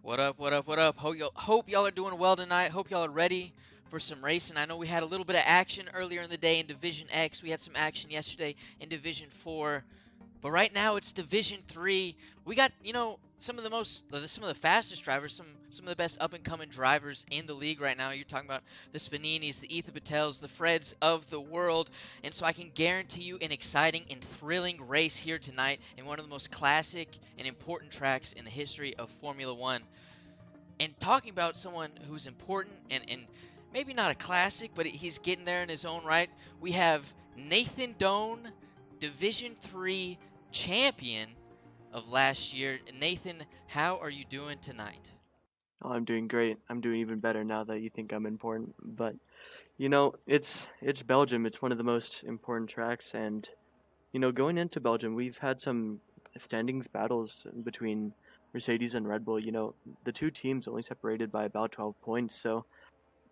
What up, what up, what up? Hope y'all are doing well tonight. Hope y'all are ready for some racing. I know we had a little bit of action earlier in the day in Division X. We had some action yesterday in Division 4. But right now it's Division 3. We got, some of the fastest drivers, some of the best up and coming drivers in the league right now. You're talking about the Spaninis, the Ethan Patels, the Freds of the world. And so I can guarantee you an exciting and thrilling race here tonight in one of the most classic and important tracks in the history of Formula 1. And talking about someone who's important and maybe not a classic, but he's getting there in his own right, we have Nathan Doan, Division 3 champion of last year. Nathan, how are you doing tonight? Oh, I'm doing great. I'm doing even better now that you think I'm important. But it's Belgium. It's one of the most important tracks, and going into Belgium, we've had some standings battles between Mercedes and Red Bull. The two teams only separated by about 12 points, so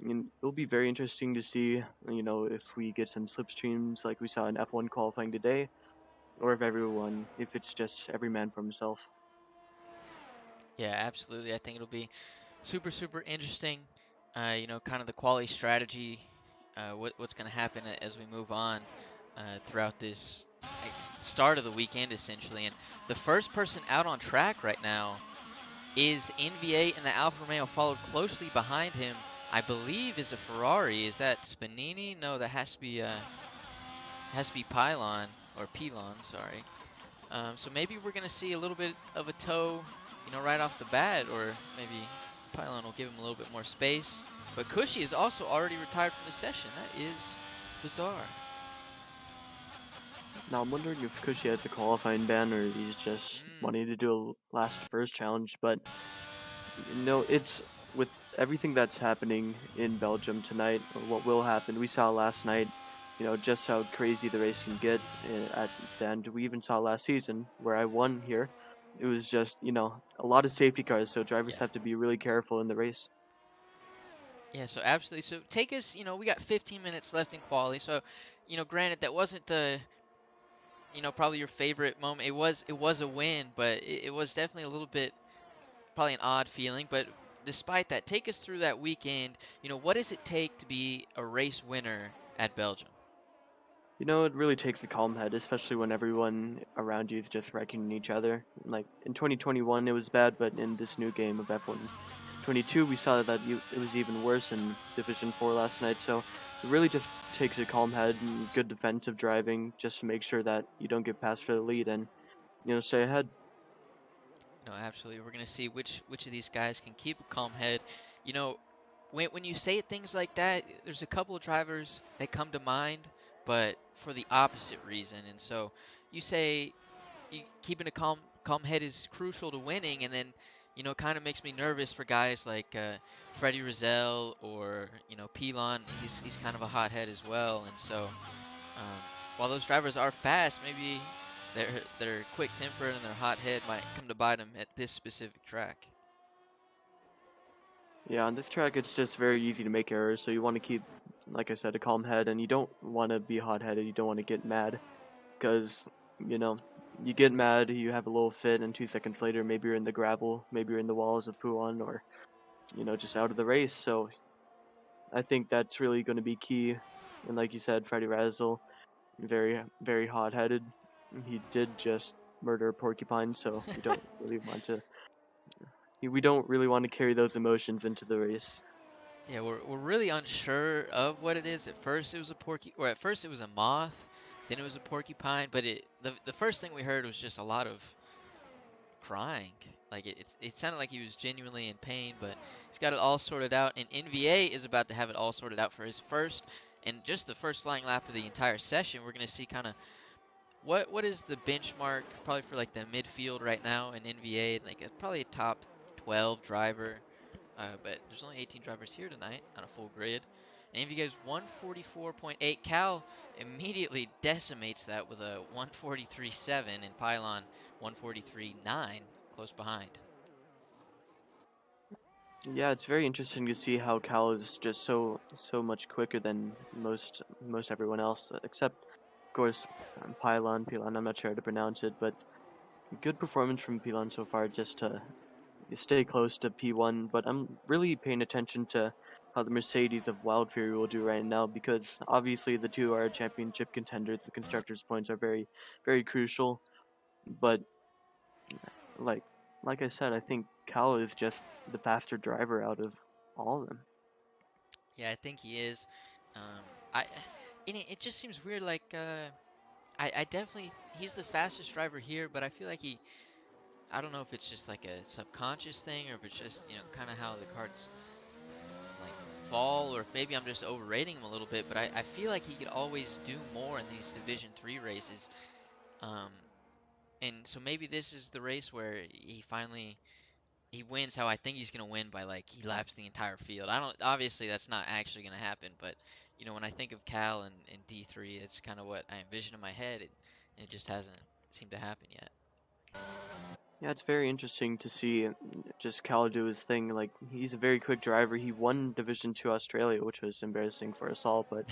it'll be very interesting to see. If we get some slipstreams like we saw in F1 qualifying today, or if it's just every man for himself. Yeah, absolutely. I think it'll be super, super interesting. Kind of the quality strategy, what's going to happen as we move on throughout this start of the weekend, essentially. And the first person out on track right now is NVA, and the Alfa Romeo followed closely behind him. I believe is a Ferrari. Is that Spanini? No, that has to be Pylon or Pelon. Sorry. So maybe we're gonna see a little bit of a toe, right off the bat, or maybe Pylon will give him a little bit more space. But Cushy is also already retired from the session. That is bizarre. Now I'm wondering if Kushi has a qualifying ban or he's just Mm, wanting to do a last first challenge. But it's with everything that's happening in Belgium tonight, or what will happen. We saw last night, just how crazy the race can get at the end. We even saw last season where I won here. It was just a lot of safety cars, so drivers yeah. have to be really careful in the race. Yeah, so absolutely. So take us, we got 15 minutes left in quali. So, granted that wasn't the probably your favorite moment. It was a win, but it was definitely a little bit probably an odd feeling. But despite that, take us through that weekend. What does it take to be a race winner at Belgium? It really takes a calm head, especially when everyone around you is just wrecking each other. Like in 2021, it was bad, but in this new game of F1 22, we saw that it was even worse in Division 4 last night. So it really just takes a calm head and good defensive driving just to make sure that you don't get passed for the lead and, stay ahead. No, absolutely. We're gonna see which of these guys can keep a calm head. You know, when you say things like that, there's a couple of drivers that come to mind, but for the opposite reason. And so you say keeping a calm head is crucial to winning, and then kind of makes me nervous for guys like Freddie Rizal or Pilon. He's kind of a hothead as well, and so um, while those drivers are fast, maybe their quick temper and their hot head might come to bite them at this specific track. Yeah, on this track, it's just very easy to make errors. So you want to keep, like I said, a calm head, and you don't want to be hot headed. You don't want to get mad because you know you get mad, you have a little fit, and 2 seconds later, maybe you're in the gravel, maybe you're in the walls of Puan, or just out of the race. So I think that's really going to be key. And like you said, Freddie Razzle, very very hot headed. He did just murder a porcupine, so we don't really want to carry those emotions into the race. Yeah, we're really unsure of what it is. At first it was a moth, then it was a porcupine, but the first thing we heard was just a lot of crying. Like it sounded like he was genuinely in pain, but he's got it all sorted out. And NVA is about to have it all sorted out for his first and just the first flying lap of the entire session. We're gonna see kind of what is the benchmark probably for like the midfield right now in NVA, like probably a top 12 driver. But there's only 18 drivers here tonight on a full grid. And NVA goes 144.8. Cal immediately decimates that with a 143.7 and Pylon 143.9 close behind. Yeah, it's very interesting to see how Cal is just so much quicker than most everyone else, except of course Pylon. I'm not sure how to pronounce it, but good performance from Pylon so far. Just to stay close to P1, but I'm really paying attention to how the Mercedes of Wild Fury will do right now because obviously the two are championship contenders. The constructors' points are very, very crucial. But like like I said, I think Cal is just the faster driver out of all of them. Yeah, I think he is. Um, I and it just seems weird. Like I definitely he's the fastest driver here, but I feel like I don't know if it's just like a subconscious thing or if it's just kind of how the cards like fall, or if maybe I'm just overrating him a little bit. But I feel like he could always do more in these Division 3 races. Um, and so maybe this is the race where he wins how I think he's gonna win by like he laps the entire field. I don't obviously that's not actually gonna happen, but when I think of Cal and D3, it's kind of what I envision in my head. It just hasn't seemed to happen yet. Yeah, it's very interesting to see just Cal do his thing. Like he's a very quick driver. He won Division 2 Australia, which was embarrassing for us all, but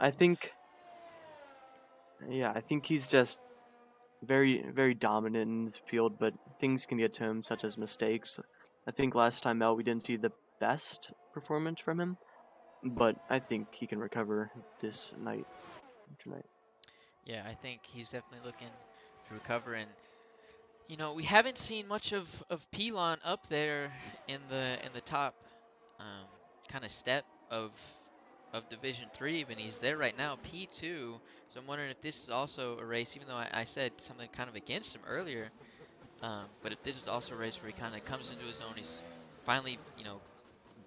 I think I think he's just very, very dominant in this field, but things can get to him, such as mistakes. I think last time out we didn't see the best performance from him, but I think he can recover this night tonight. Yeah, I think he's definitely looking to recover, and we haven't seen much of Pilon up there in the top um, kind of step of Division 3, but he's there right now, P2. So I'm wondering if this is also a race, even though I said something kind of against him earlier. But if this is also a race where he kind of comes into his own, he's finally,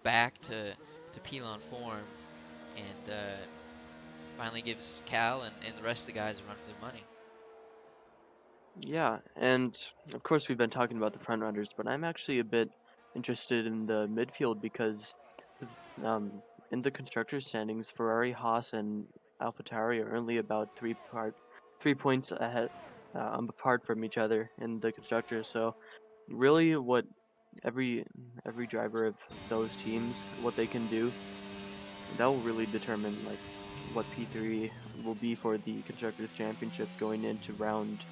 back to Pilon form, and finally gives Cal and the rest of the guys a run for their money. Yeah, and of course we've been talking about the front runners, but I'm actually a bit interested in the midfield because um, in the constructors' standings, Ferrari, Haas, and AlphaTauri are only about 3 points ahead, apart from each other in the constructors. So really, what every every driver of those teams, what they can do, that will really determine like what P3 will be for the constructors' championship going into round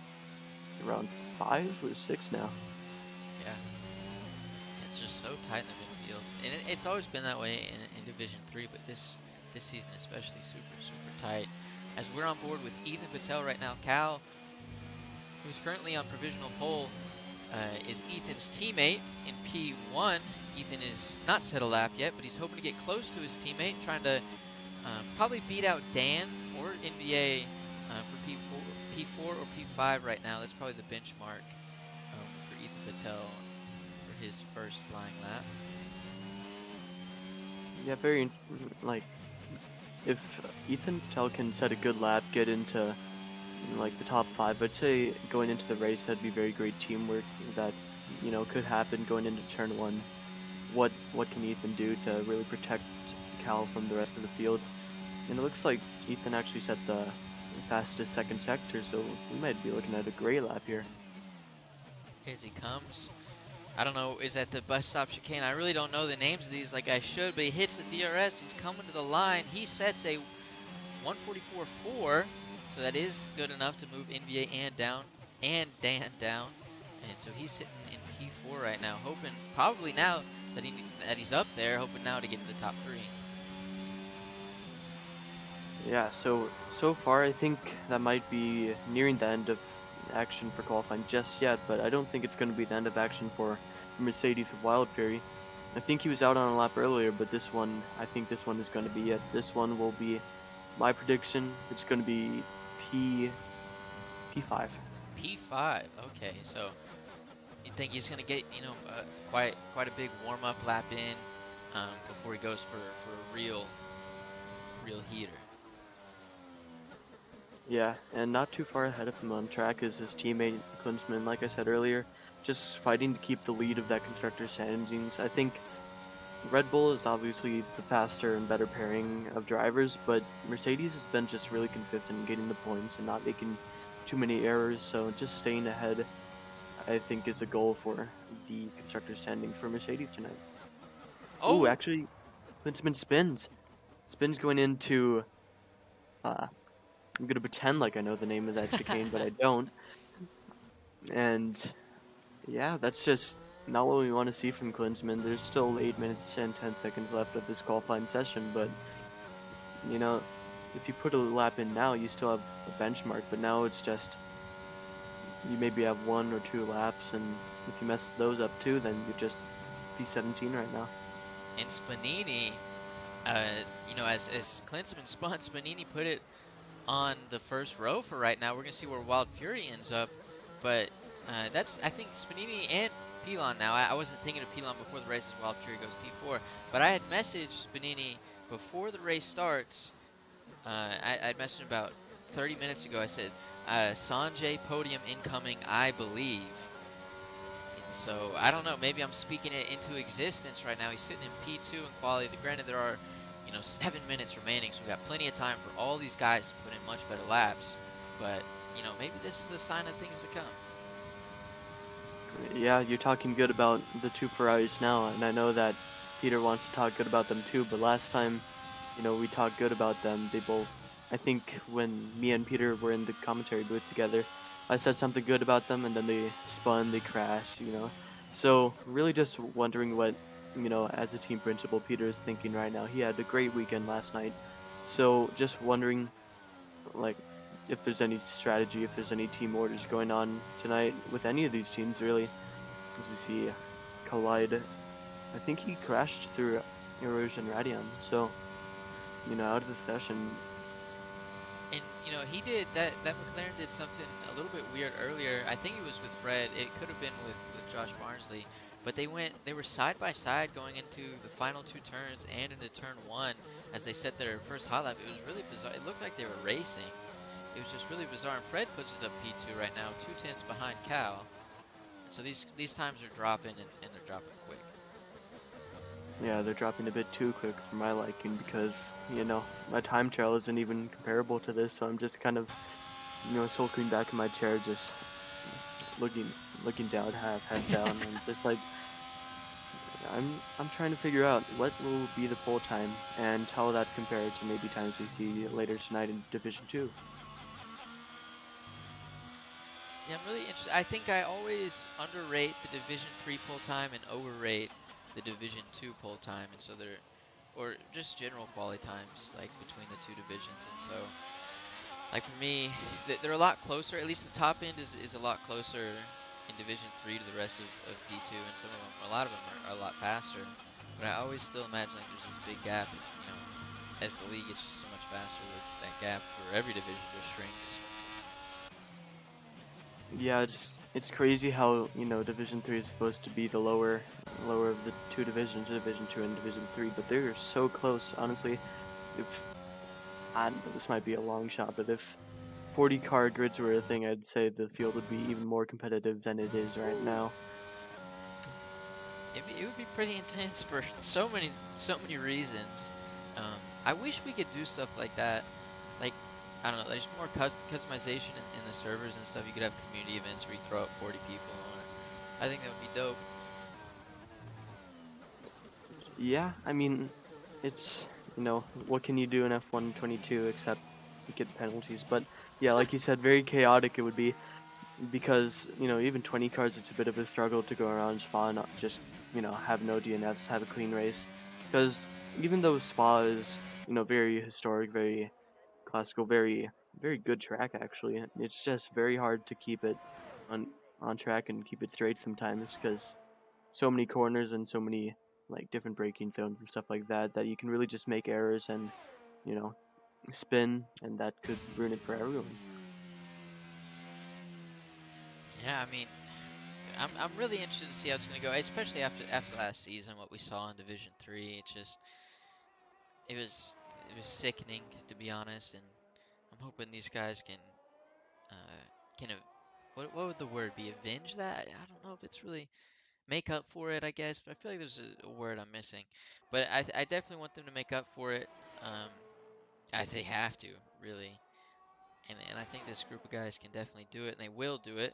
5 or 6 now. Yeah, it's just so tight in the midfield, and it's always been that way in Division 3, but this season especially super tight. As we're on board with Ethan Patel right now, Cal, who's currently on provisional pole, is Ethan's teammate in P1. Ethan is not set a lap yet, but he's hoping to get close to his teammate, trying to probably beat out Dan or NBA for P4 or P5 right now. That's probably the benchmark for Ethan Patel for his first flying lap. Yeah, like if Ethan Patel can set a good lap, get into like the top 5, I'd say going into the race that'd be very great teamwork that could happen going into turn 1. What can Ethan do to really protect Cal from the rest of the field? And it looks like Ethan actually set the fastest second sector, so we might be looking at a great lap here. As he comes, I don't know, is that the bus stop chicane? I really don't know the names of these like I should, but he hits the DRS. He's coming to the line. He sets a 144.4, so that is good enough to move NBA and Dan down. And so he's sitting in P4 right now, hoping probably now that he's up there, hoping now to get to the top 3. Yeah, so far I think that might be nearing the end of action for qualifying just yet, but I don't think it's going to be the end of action for Mercedes of Wild Fury. I think he was out on a lap earlier, but I think this one is going to be it. This one will be my prediction. It's going to be P5. P5. Okay, so you think he's gonna get quite a big warm up lap in before he goes for a real heater. Yeah, and not too far ahead of him on track is his teammate Klinsmann, like I said earlier, just fighting to keep the lead of that constructor's standings. I think Red Bull is obviously the faster and better pairing of drivers, but Mercedes has been just really consistent in getting the points and not making too many errors, so just staying ahead, I think, is a goal for the constructor's standing for Mercedes tonight. Ooh, Oh, actually, Klinsmann spins. Spins going into, I'm gonna pretend like I know the name of that chicane, but I don't. And Yeah, that's just not what we want to see from Klinsman. There's still 8 minutes and 10 seconds left of this qualifying session, but you know, if you put a lap in now, you still have a benchmark, but now it's just you maybe have 1 or 2 laps, and if you mess those up too, then you just P17 right now. And Spanini, as Klinsman spun, Spanini put it on the first row for right now. We're gonna see where Wild Fury ends up, but that's I think Spanini and Pilon now. I wasn't thinking of Pilon before the race as Wild Fury goes P4, but I had messaged Spanini before the race starts. I'd messaged him about 30 minutes ago. I said, Sanjay podium incoming, I believe. And so I don't know. Maybe I'm speaking it into existence right now. He's sitting in P2 in quality. Granted, there are 7 minutes remaining, so we got plenty of time for all these guys to put in much better laps. But maybe this is a sign of things to come. Yeah, you're talking good about the two Ferraris now, and I know that Peter wants to talk good about them too, but last time, we talked good about them. They both, I think when me and Peter were in the commentary booth together, I said something good about them, and then they spun, they crashed. So, really just wondering what, as a team principal, Peter is thinking right now. He had a great weekend last night. So, just wondering, like, if there's any strategy, if there's any team orders going on tonight with any of these teams, really, as we see Collide. I think he crashed through Erosion Radion, so, out of the session. And he did that. That McLaren did something a little bit weird earlier. I think it was with Fred. It could have been with Josh Barnsley, but they were side by side going into the final two turns and into turn one as they set their first hot lap. It was really bizarre. It looked like they were racing. It was just really bizarre. And Fred puts it up P2 right now, 2 tenths behind Cal. And so these times are dropping and they're dropping quick. Yeah, they're dropping a bit too quick for my liking because, my time trial isn't even comparable to this, so I'm just kind of, sulking back in my chair, just looking down, half head down, and just like, I'm trying to figure out what will be the pole time and how that compared to maybe times we see later tonight in Division 2. Yeah, I'm really interested. I think I always underrate the Division 3 pull time and overrate the Division 2 pull time, and so or just general quality times like between the two divisions. And so, like for me, they're a lot closer. At least the top end is a lot closer in Division 3 to the rest of D2, and a lot of them are a lot faster. But I always still imagine like there's this big gap, and as the league gets just so much faster, that gap for every division just shrinks. Yeah, it's crazy how Division 3 is supposed to be the lower of the two divisions, Division 2 and Division 3, but they're so close. Honestly, if this might be a long shot, but if 40 car grids were a thing, I'd say the field would be even more competitive than it is right now. It would be pretty intense for so many reasons. I wish we could do stuff like that. Like, I don't know, there's more customization in the servers and stuff. You could have community events where you throw out 40 people on it. I think that would be dope. Yeah, I mean, it's what can you do in F122 except get penalties? But yeah, like you said, very chaotic it would be because even 20 cars, it's a bit of a struggle to go around Spa and not just have no DNFs, have a clean race. Because even though Spa is very historic, very classical, very very good track actually, it's just very hard to keep it on on track and keep it straight sometimes because so many corners and so many like different braking zones and stuff like that that you can really just make errors and you know spin, and that could ruin it for everyone. Yeah, I mean, I'm really interested to see how it's going to go, especially after last season, what we saw in Division 3. It was it was sickening, to be honest, and I'm hoping these guys can what would the word be? Avenge that? I don't know if it's really make up for it, I guess, but I feel like there's a word I'm missing. But I definitely want them to make up for it. Um, they have to, really. And I think this group of guys can definitely do it, and they will do it.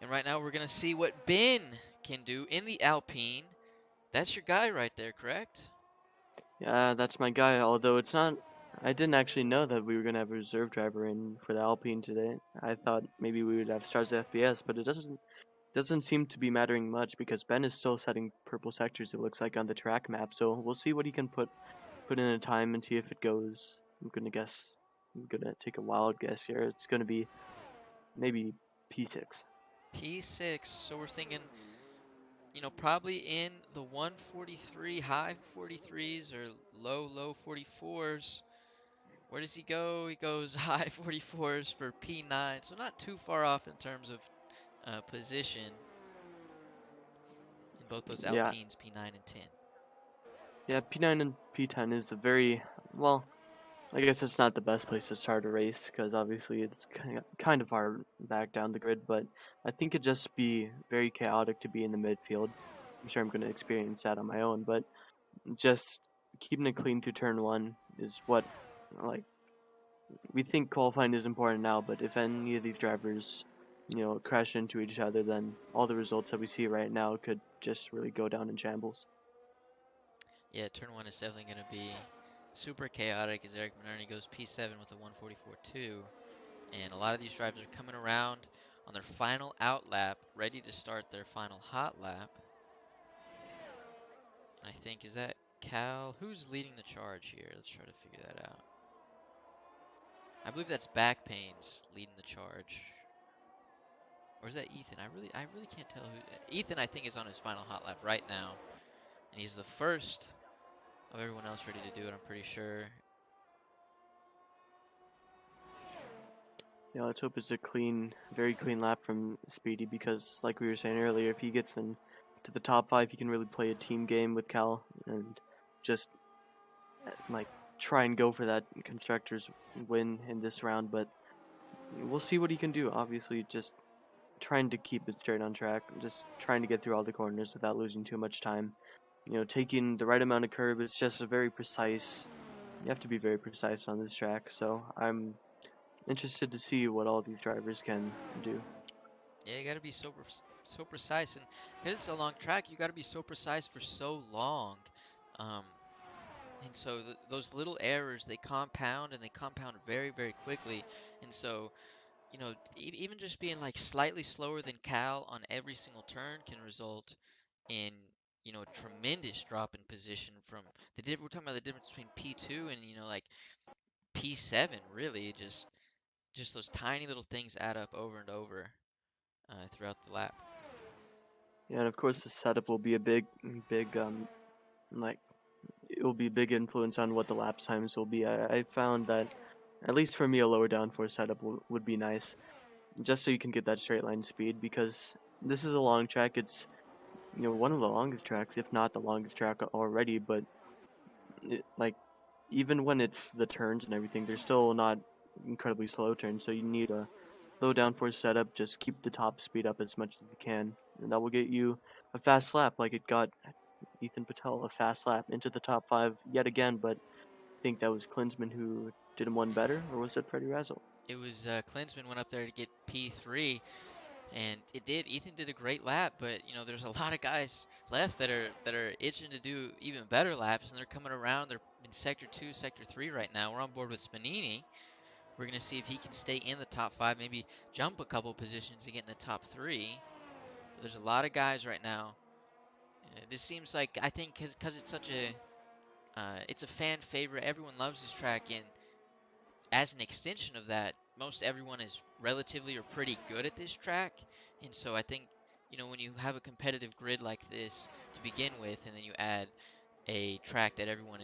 And right now we're going to see what Ben can do in the Alpine. That's your guy right there, correct? Yeah, that's my guy. Although it's not, I didn't actually know that we were gonna have a reserve driver in for the Alpine today. I thought maybe we would have Stars FPS, but doesn't seem to be mattering much because Ben is still setting purple sectors, it looks like, on the track map. So we'll see what he can put in a time and see if it goes. I'm gonna take a wild guess here. It's gonna be maybe P6. P6. So we're thinking, probably in the 143, high 43s or low 44s. Where does he go? He goes high 44s for P9. So not too far off in terms of position in both those Yeah, Alpines, P9 and 10. yeah. P9 and P10 is a very well. I guess it's not the best place to start a race because obviously it's kind of far back down the grid. But I think it'd just be very chaotic to be in the midfield. I'm sure I'm going to experience that on my own, but just keeping it clean through turn one is what like we think qualifying is important now. But if any of these drivers, crash into each other, then all the results that we see right now could just really go down in shambles. Yeah, turn one is definitely going to be super chaotic as Eric Minerni goes P7 with a 144.2. And a lot of these drivers are coming around on their final out lap, ready to start their final hot lap. And I think, is that Cal? Who's leading the charge here? Let's try to figure that out. I believe that's Back Pains leading the charge. Or is that Ethan? I really can't tell who. Ethan, I think, is on his final hot lap right now. And he's the first of everyone else ready to do it, I'm pretty sure. Yeah, let's hope it's a very clean lap from Speedy because, like we were saying earlier, if he gets into the top five, he can really play a team game with Cal and just like try and go for that constructors win in this round. But we'll see what he can do. Obviously, just trying to keep it straight on track, just trying to get through all the corners without losing too much time. Taking the right amount of curb. It's just a very precise. You have to be very precise on this track. So I'm interested to see what all these drivers can do. Yeah, you got to be so precise, and because it's a long track, you got to be so precise for so long. Um, and so those little errors they compound and they compound very, very quickly. And so, even just being like slightly slower than Cal on every single turn can result in a tremendous drop in position from we're talking about the difference between P2 and like P7 really just those tiny little things add up over and over throughout the lap. Yeah, and of course the setup will be a big like it will be a big influence on what the lap times will be. I found that at least for me a lower downforce setup would be nice, just so you can get that straight line speed because this is a long track. It's one of the longest tracks, if not the longest track already. But like even when it's the turns and everything, they're still not incredibly slow turns. So you need a low downforce setup. Just keep the top speed up as much as you can, and that will get you a fast lap, like it got Ethan Patel a fast lap into the top five yet again. But I think that was Klinsman who did him one better, or was it Freddie Razzle? It was Klinsman went up there to get P3, and it did. Ethan did a great lap, but there's a lot of guys left that are itching to do even better laps, and they're coming around. They're in sector 2, sector 3 right now. We're on board with Spanini. We're gonna see if he can stay in the top 5, maybe jump a couple positions to get in the top 3. But there's a lot of guys right now. This seems like, I think, because it's such it's a fan favorite. Everyone loves this track, and as an extension of that, most everyone is relatively or pretty good at this track. And so I think, when you have a competitive grid like this to begin with, and then you add a track that everyone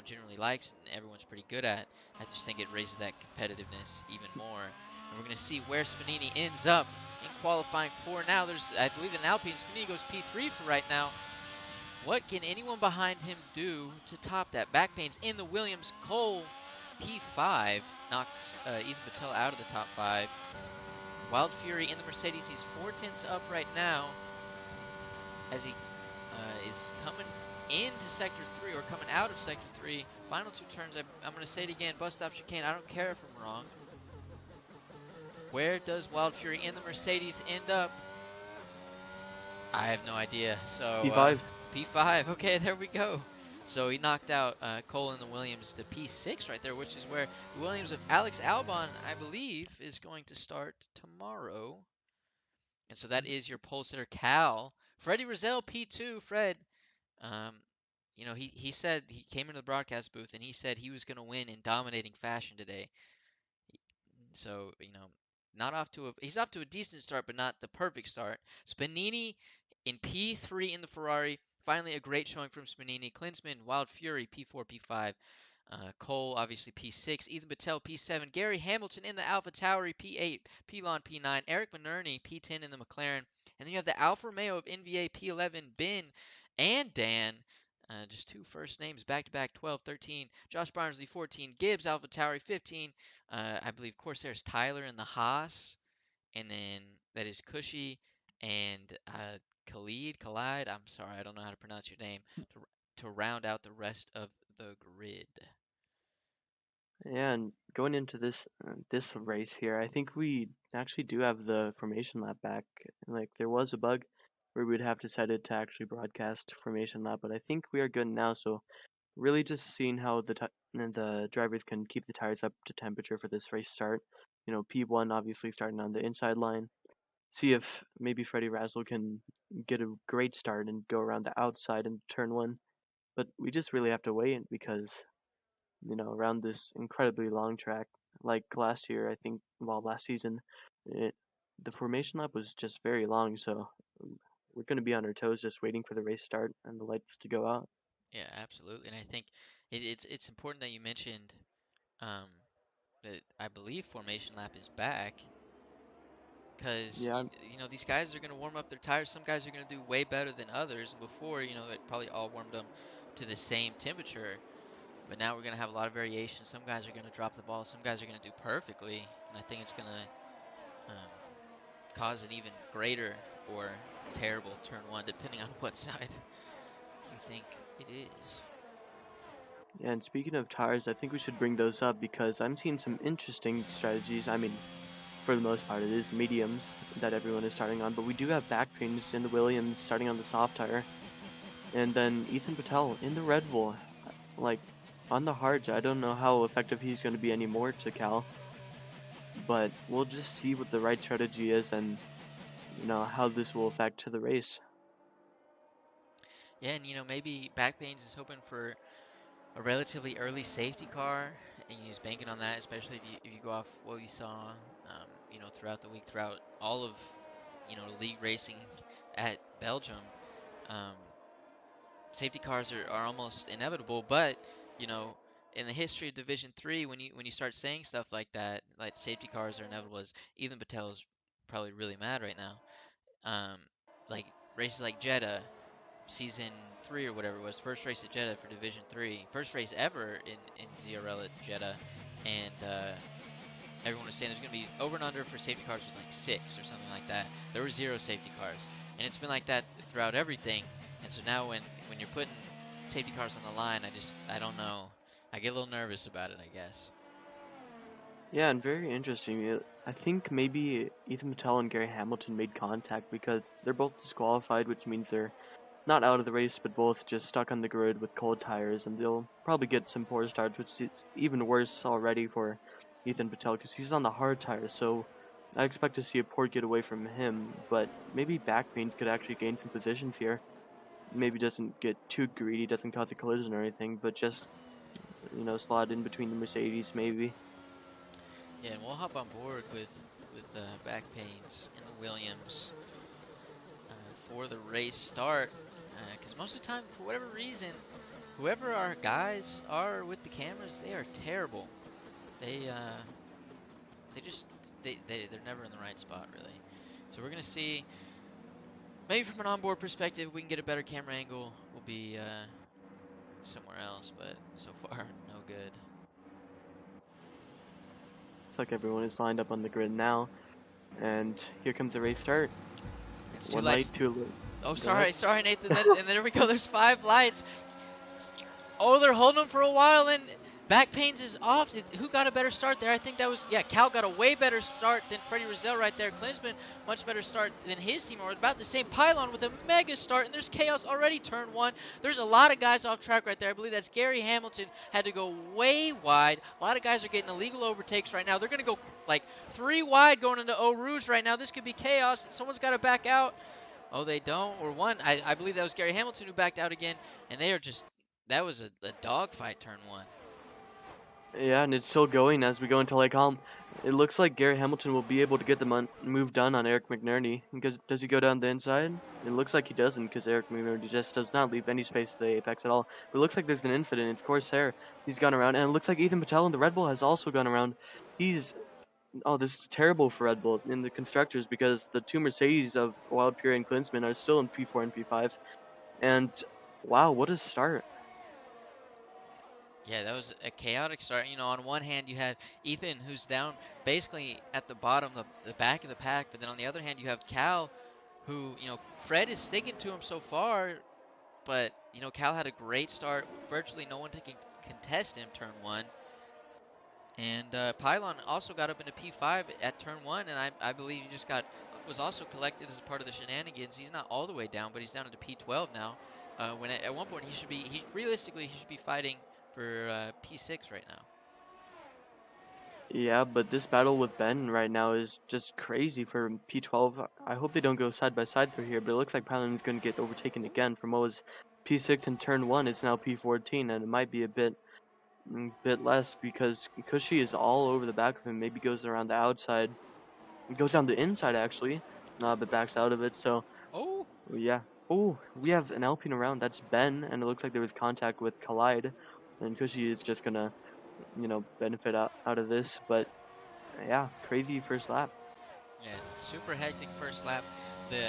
generally likes and everyone's pretty good at, I just think it raises that competitiveness even more. And we're going to see where Spanini ends up in qualifying for. Now there's, I believe, in Alpine, Spanini goes P3 for right now. What can anyone behind him do to top that? Back pains in the Williams. Cole, P5, knocked Ethan Patel out of the top 5. Wild Fury in the Mercedes. He's 4 tenths up right now as he is coming into Sector 3 or coming out of Sector 3. Final 2 turns. I'm going to say it again. Bus stop chicane. I don't care if I'm wrong. Where does Wild Fury in the Mercedes end up? I have no idea. So P5. P5. Okay, there we go. So he knocked out Cole in the Williams to P6 right there, which is where the Williams of Alex Albon, I believe, is going to start tomorrow. And so that is your pole sitter, Cal. Freddie Rizal, P2. Fred, um, he said he came into the broadcast booth and he said he was going to win in dominating fashion today. So, not off to a he's off to a decent start, but not the perfect start. Spanini in P3 in the Ferrari. Finally, a great showing from Spanini. Klinsmann, Wild Fury, P4, P5. Cole, obviously P6. Ethan Patel, P7. Gary Hamilton in the Alpha Tauri, P8. Pilon, P9. Eric McNerney, P10 in the McLaren. And then you have the Alfa Romeo of NVA, P11. Ben and Dan. Just two first names back to back, 12, 13. Josh Barnsley, 14. Gibbs, Alpha Tauri, 15. I believe Corsair's Tyler in the Haas. And then that is Cushy and Khalid. I'm sorry, I don't know how to pronounce your name. To, to round out the rest of the grid. Yeah, and going into this race here, I think we actually do have the formation lap back. Like there was a bug where we'd have decided to actually broadcast formation lap, but I think we are good now. So really, just seeing how the drivers can keep the tires up to temperature for this race start. P1 obviously starting on the inside line. See if maybe Freddie Razzle can get a great start and go around the outside in turn one. But we just really have to wait because around this incredibly long track. Like last year, I think, well, last season, it, the formation lap was just very long, so we're going to be on our toes just waiting for the race start and the lights to go out. Yeah, absolutely. And I think it's important that you mentioned um, that I believe Formation Lap is back because Yeah, these guys are going to warm up their tires. Some guys are going to do way better than others. And before, it probably all warmed them to the same temperature. But now we're going to have a lot of variation. Some guys are going to drop the ball. Some guys are going to do perfectly. And I think it's going to cause an even greater or terrible turn one, depending on what side you think it is. yeah, and speaking of tires, I think we should bring those up because I'm seeing some interesting strategies. I mean, for the most part, it is mediums that everyone is starting on, but we do have back pains in the Williams starting on the soft tire. And then Ethan Patel in the Red Bull. Like, on the hards, I don't know how effective he's going to be anymore to Cal, but we'll just see what the right strategy is and, how this will affect the race. Yeah, and maybe Backpains is hoping for a relatively early safety car, and he's banking on that, especially if you go off what we saw, throughout the week, throughout all of, league racing at Belgium. Um, Safety cars are almost inevitable, but you know, in the history of Division Three, when you start saying stuff like that, like safety cars are inevitable, as Ethan Patel is probably really mad right now. Um, like races like Jeddah, season three or whatever it was, first race at Jeddah for Division Three, first race ever in ZRL at Jeddah, and everyone was saying there's going to be over and under for safety cars was like 6 or something like that. There were 0 safety cars, and it's been like that throughout everything. And so now when you're putting safety cars on the line, I don't know. I get a little nervous about it, I guess. Yeah, and very interesting. I think maybe Ethan Patel and Gary Hamilton made contact because they're both disqualified, which means they're not out of the race, but both just stuck on the grid with cold tires, and they'll probably get some poor starts, which is even worse already for Ethan Patel because he's on the hard tires. So I expect to see a poor getaway from him, but maybe Backpains could actually gain some positions here. Maybe doesn't get too greedy, doesn't cause a collision or anything, but just slot in between the Mercedes maybe. Yeah, and we'll hop on board with back pains in the Williams for the race start. Because most of the time, for whatever reason, whoever our guys are with the cameras, they are terrible. They just they're never in the right spot really. So we're gonna see maybe from an onboard perspective we can get a better camera angle. We'll be somewhere else, but so far no good. Looks like everyone is lined up on the grid now, and here comes the race start. It's two One lights. light, two. Oh, Go ahead. sorry, Nathan. And there we go. There's 5 lights. Oh, they're holding him for a while, and back pains is off. Who got a better start there? I think that was, yeah, Cal got a way better start than Freddie Rizal right there. Klinsmann, much better start than his team, or about the same. Pylon with a mega start, and there's chaos already, turn 1. There's a lot of guys off track right there. I believe that's Gary Hamilton had to go way wide. A lot of guys are getting illegal overtakes right now. They're going to go like 3 wide going into Eau Rouge right now. This could be chaos. Someone's got to back out. Oh, they don't. Or one. I believe that was Gary Hamilton who backed out again. And they are just, that was a dogfight turn one. Yeah, and it's still going as we go into Lake Holm. It looks like Gary Hamilton will be able to get the move done on Eric McNerney. Because does he go down the inside? It looks like he doesn't, because Eric McNerney just does not leave any space to the apex at all. But it looks like there's an incident. It's Corsair. He's gone around, and it looks like Ethan Patel in the Red Bull has also gone around. He's this is terrible for Red Bull in the constructors because the two Mercedes of Wild Fury and Klinsmann are still in P4 and P5. And wow, what a start! Yeah, that was a chaotic start. On one hand, you had Ethan, who's down basically at the bottom, the back of the pack. But then on the other hand, you have Cal, who, Fred is sticking to him so far. But, Cal had a great start. Virtually no one can contest him turn one. And Pylon also got up into P5 at turn one. And I believe he was also collected as a part of the shenanigans. He's not all the way down, but he's down into P12 now. When at one point realistically, he should be fighting for P6 right now. Yeah, but this battle with Ben right now is just crazy for P12. I hope they don't go side by side through here, but it looks like Pylon is going to get overtaken again from what was P6 in turn 1 is now P14, and it might be a bit less because Cushy is all over the back of him. Maybe goes around the outside, goes down the inside actually, but backs out of it. So Oh, yeah. Oh, we have an Alpine around. That's Ben, and it looks like there was contact with Collide, and Cushy is just gonna benefit out of this. But yeah, crazy first lap. yeah, super hectic first lap. The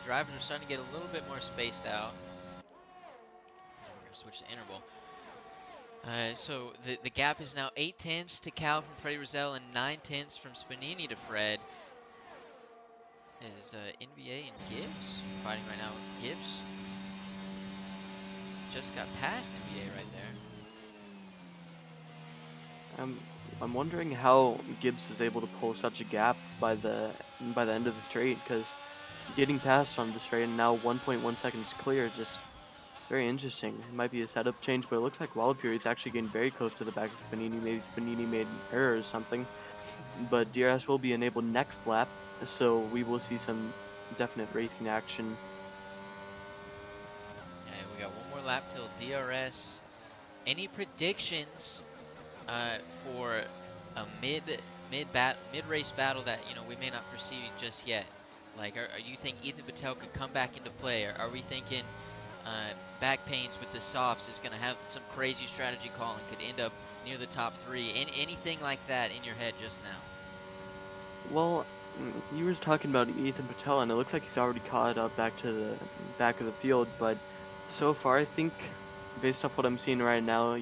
drivers are starting to get a little bit more spaced out. We're gonna switch to interval. So the gap is now 8 tenths to Cal from Freddie Rozelle and 9 tenths from Spanini to Fred. Is NBA and Gibbs fighting right now? Gibbs just got past NBA right there. I'm wondering how Gibbs is able to pull such a gap by the end of the straight, because getting past on the straight and now 1.1 seconds clear, just very interesting. It might be a setup change, but it looks like Wild Fury is actually getting very close to the back of Spanini. Maybe Spanini made an error or something. But DRS will be enabled next lap, so we will see some definite racing action. Yeah, we got one more lap till DRS. Any predictions for a mid-race battle that we may not foresee just yet? Like, are you think Ethan Patel could come back into play? Or are we thinking back pains with the softs is going to have some crazy strategy call and could end up near the top three? Anything like that in your head just now? Well, you were talking about Ethan Patel, and it looks like he's already caught up back to the back of the field. But so far, I think, based off what I'm seeing right now,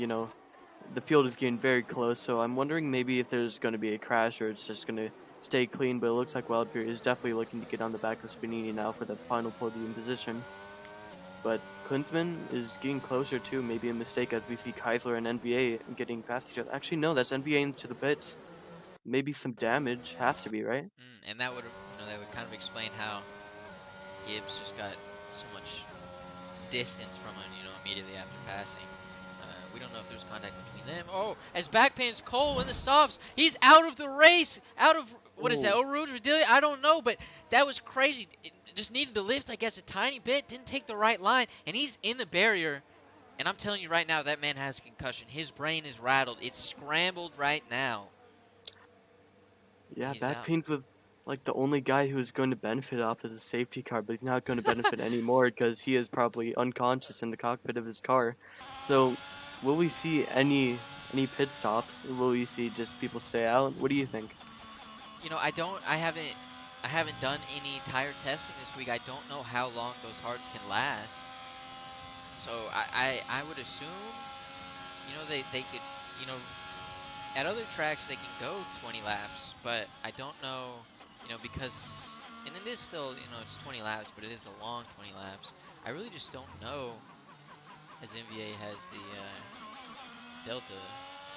the field is getting very close. So I'm wondering maybe if there's going to be a crash or it's just going to stay clean. But it looks like Wild Fury is definitely looking to get on the back of Spanini now for the final podium position. But Klinsmann is getting closer too. Maybe a mistake as we see Keisler and NVA getting past each other. Actually, no, that's NVA into the pits. Maybe some damage has to be, right? And that would kind of explain how Gibbs just got so much distance from him, immediately after passing. We don't know if there's contact between them. Oh, as back pains Cole in the softs, he's out of the race. Out of what is that? Eau Rouge? I don't know, but that was crazy. It just needed to lift, I guess, a tiny bit. Didn't take the right line, and he's in the barrier. And I'm telling you right now, that man has a concussion. His brain is rattled. It's scrambled right now. Yeah, He's back out. pains was like the only guy who was going to benefit off as a safety car, but he's not going to benefit anymore because he is probably unconscious in the cockpit of his car. So, will we see any pit stops? Will we see just people stay out? What do you think? I haven't done any tire testing this week. I don't know how long those hards can last. So I would assume, they could, at other tracks they can go 20 laps, but I don't know, because, and it is still, it's 20 laps, but it is a long 20 laps. I really just don't know, as NVA has the Delta.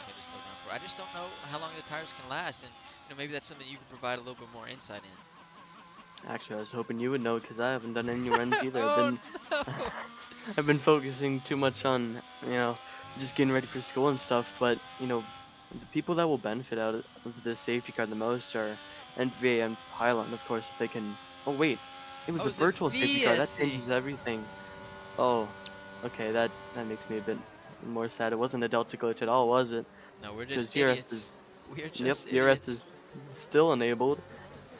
I just don't know how long the tires can last, and maybe that's something you can provide a little bit more insight in. Actually, I was hoping you would know because I haven't done any runs either. Oh, no. I've been focusing too much on just getting ready for school and stuff. But The people that will benefit out of this safety car the most are NVA and Pylon, of course, if they can. Oh wait, it was Oh, a it's a virtual safety car. That VSC. changes everything. Oh, okay, that makes me a bit more sad. It wasn't a Delta glitch at all, was it? No, we're just Because DRS idiots. is, We are yep, just DRS idiots. is still enabled.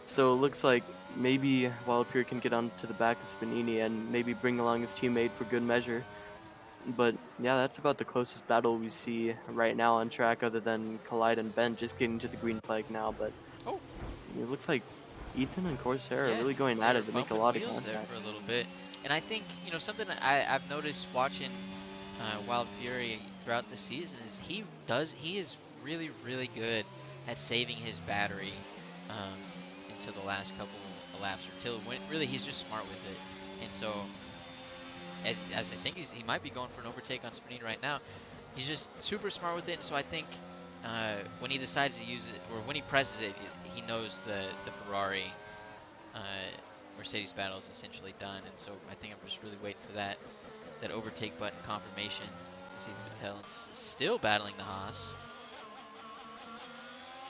So it looks like maybe Wildfire can get onto the back of Spanini and maybe bring along his teammate for good measure. But yeah, that's about the closest battle we see right now on track, other than Collide and Ben just getting to the green flag now. But Oh, it looks like Ethan and Corsair are yeah, really going they at were it to make a bumping lot of wheels there contact. for a little bit. And I think, something that I've noticed watching Wild Fury throughout the season is he is really, really good at saving his battery um, into the last couple of laps or till when really he's just smart with it. And so, as I think he might be going for an overtake on Spinini right now, he's just super smart with it. And so I think when he decides to use it or when he presses it, he knows the Ferrari uh, Mercedes battle is essentially done, and so I think I'm just really waiting for that overtake button confirmation. See Patel still battling the Haas.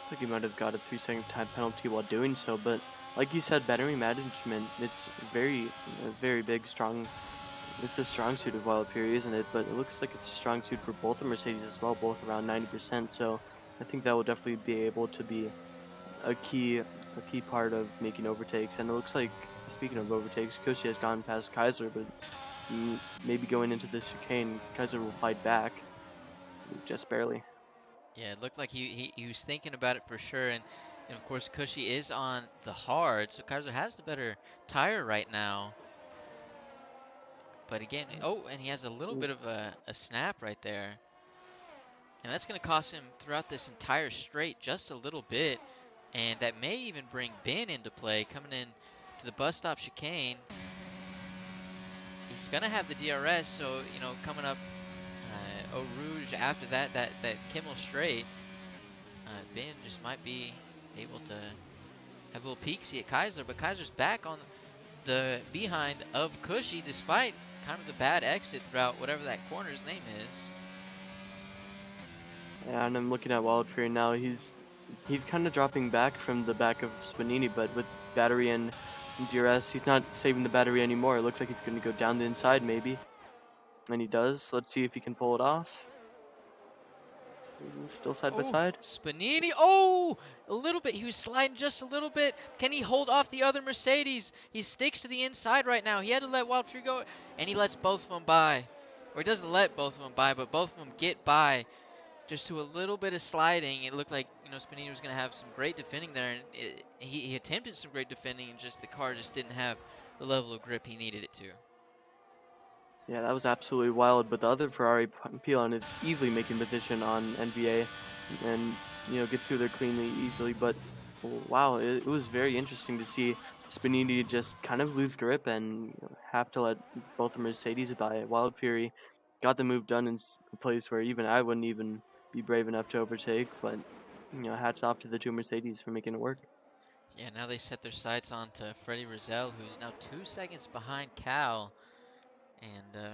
I think he might have got a 3-second time penalty while doing so, but like you said, battery management, it's very big, strong. It's a strong suit of Wild Fury, isn't it? But it looks like it's a strong suit for both the Mercedes as well, both around 90%. So I think that will definitely be able to be a key part of making overtakes. And it looks like, speaking of overtakes, Koshi has gone past Kaiser, but maybe going into the chicane, Kaiser will fight back, just barely. Yeah, it looked like he was thinking about it for sure, and of course Cushy is on the hard, so Kaiser has the better tire right now. But again, oh, and he has a little bit of a snap right there. And that's going to cost him throughout this entire straight just a little bit. And that may even bring Ben into play coming in to the bus stop chicane. He's going to have the DRS, so, coming up Eau Rouge after that Kimmel straight, Ben just might be able to have a little peeksy at Kaiser. But Kaiser's back on the behind of Cushy despite kind of the bad exit throughout whatever that corner's name is. Yeah, and I'm looking at Wild Fury now. He's kind of dropping back from the back of Spanini, but with battery and DRS, he's not saving the battery anymore. It looks like he's going to go down the inside maybe, and he does. Let's see if he can pull it off. Still side by Oh, side. Spanini. Oh, a little bit. He was sliding just a little bit. Can he hold off the other Mercedes? He sticks to the inside right now. He had to let Wildtree go, and he lets both of them by. Or he doesn't let both of them by, but both of them get by. Just to a little bit of sliding. It looked like, Spanini was going to have some great defending there. And he attempted some great defending, and just the car just didn't have the level of grip he needed it to. Yeah, that was absolutely wild. But the other Ferrari Pilon is easily making position on NVA, and gets through there cleanly, easily. But wow, it was very interesting to see Spinini just kind of lose grip and have to let both the Mercedes by. Wild Fury got the move done in a place where even I wouldn't even be brave enough to overtake. But hats off to the two Mercedes for making it work. Yeah, now they set their sights on to Freddie Rizal, who's now 2 seconds behind Cal. And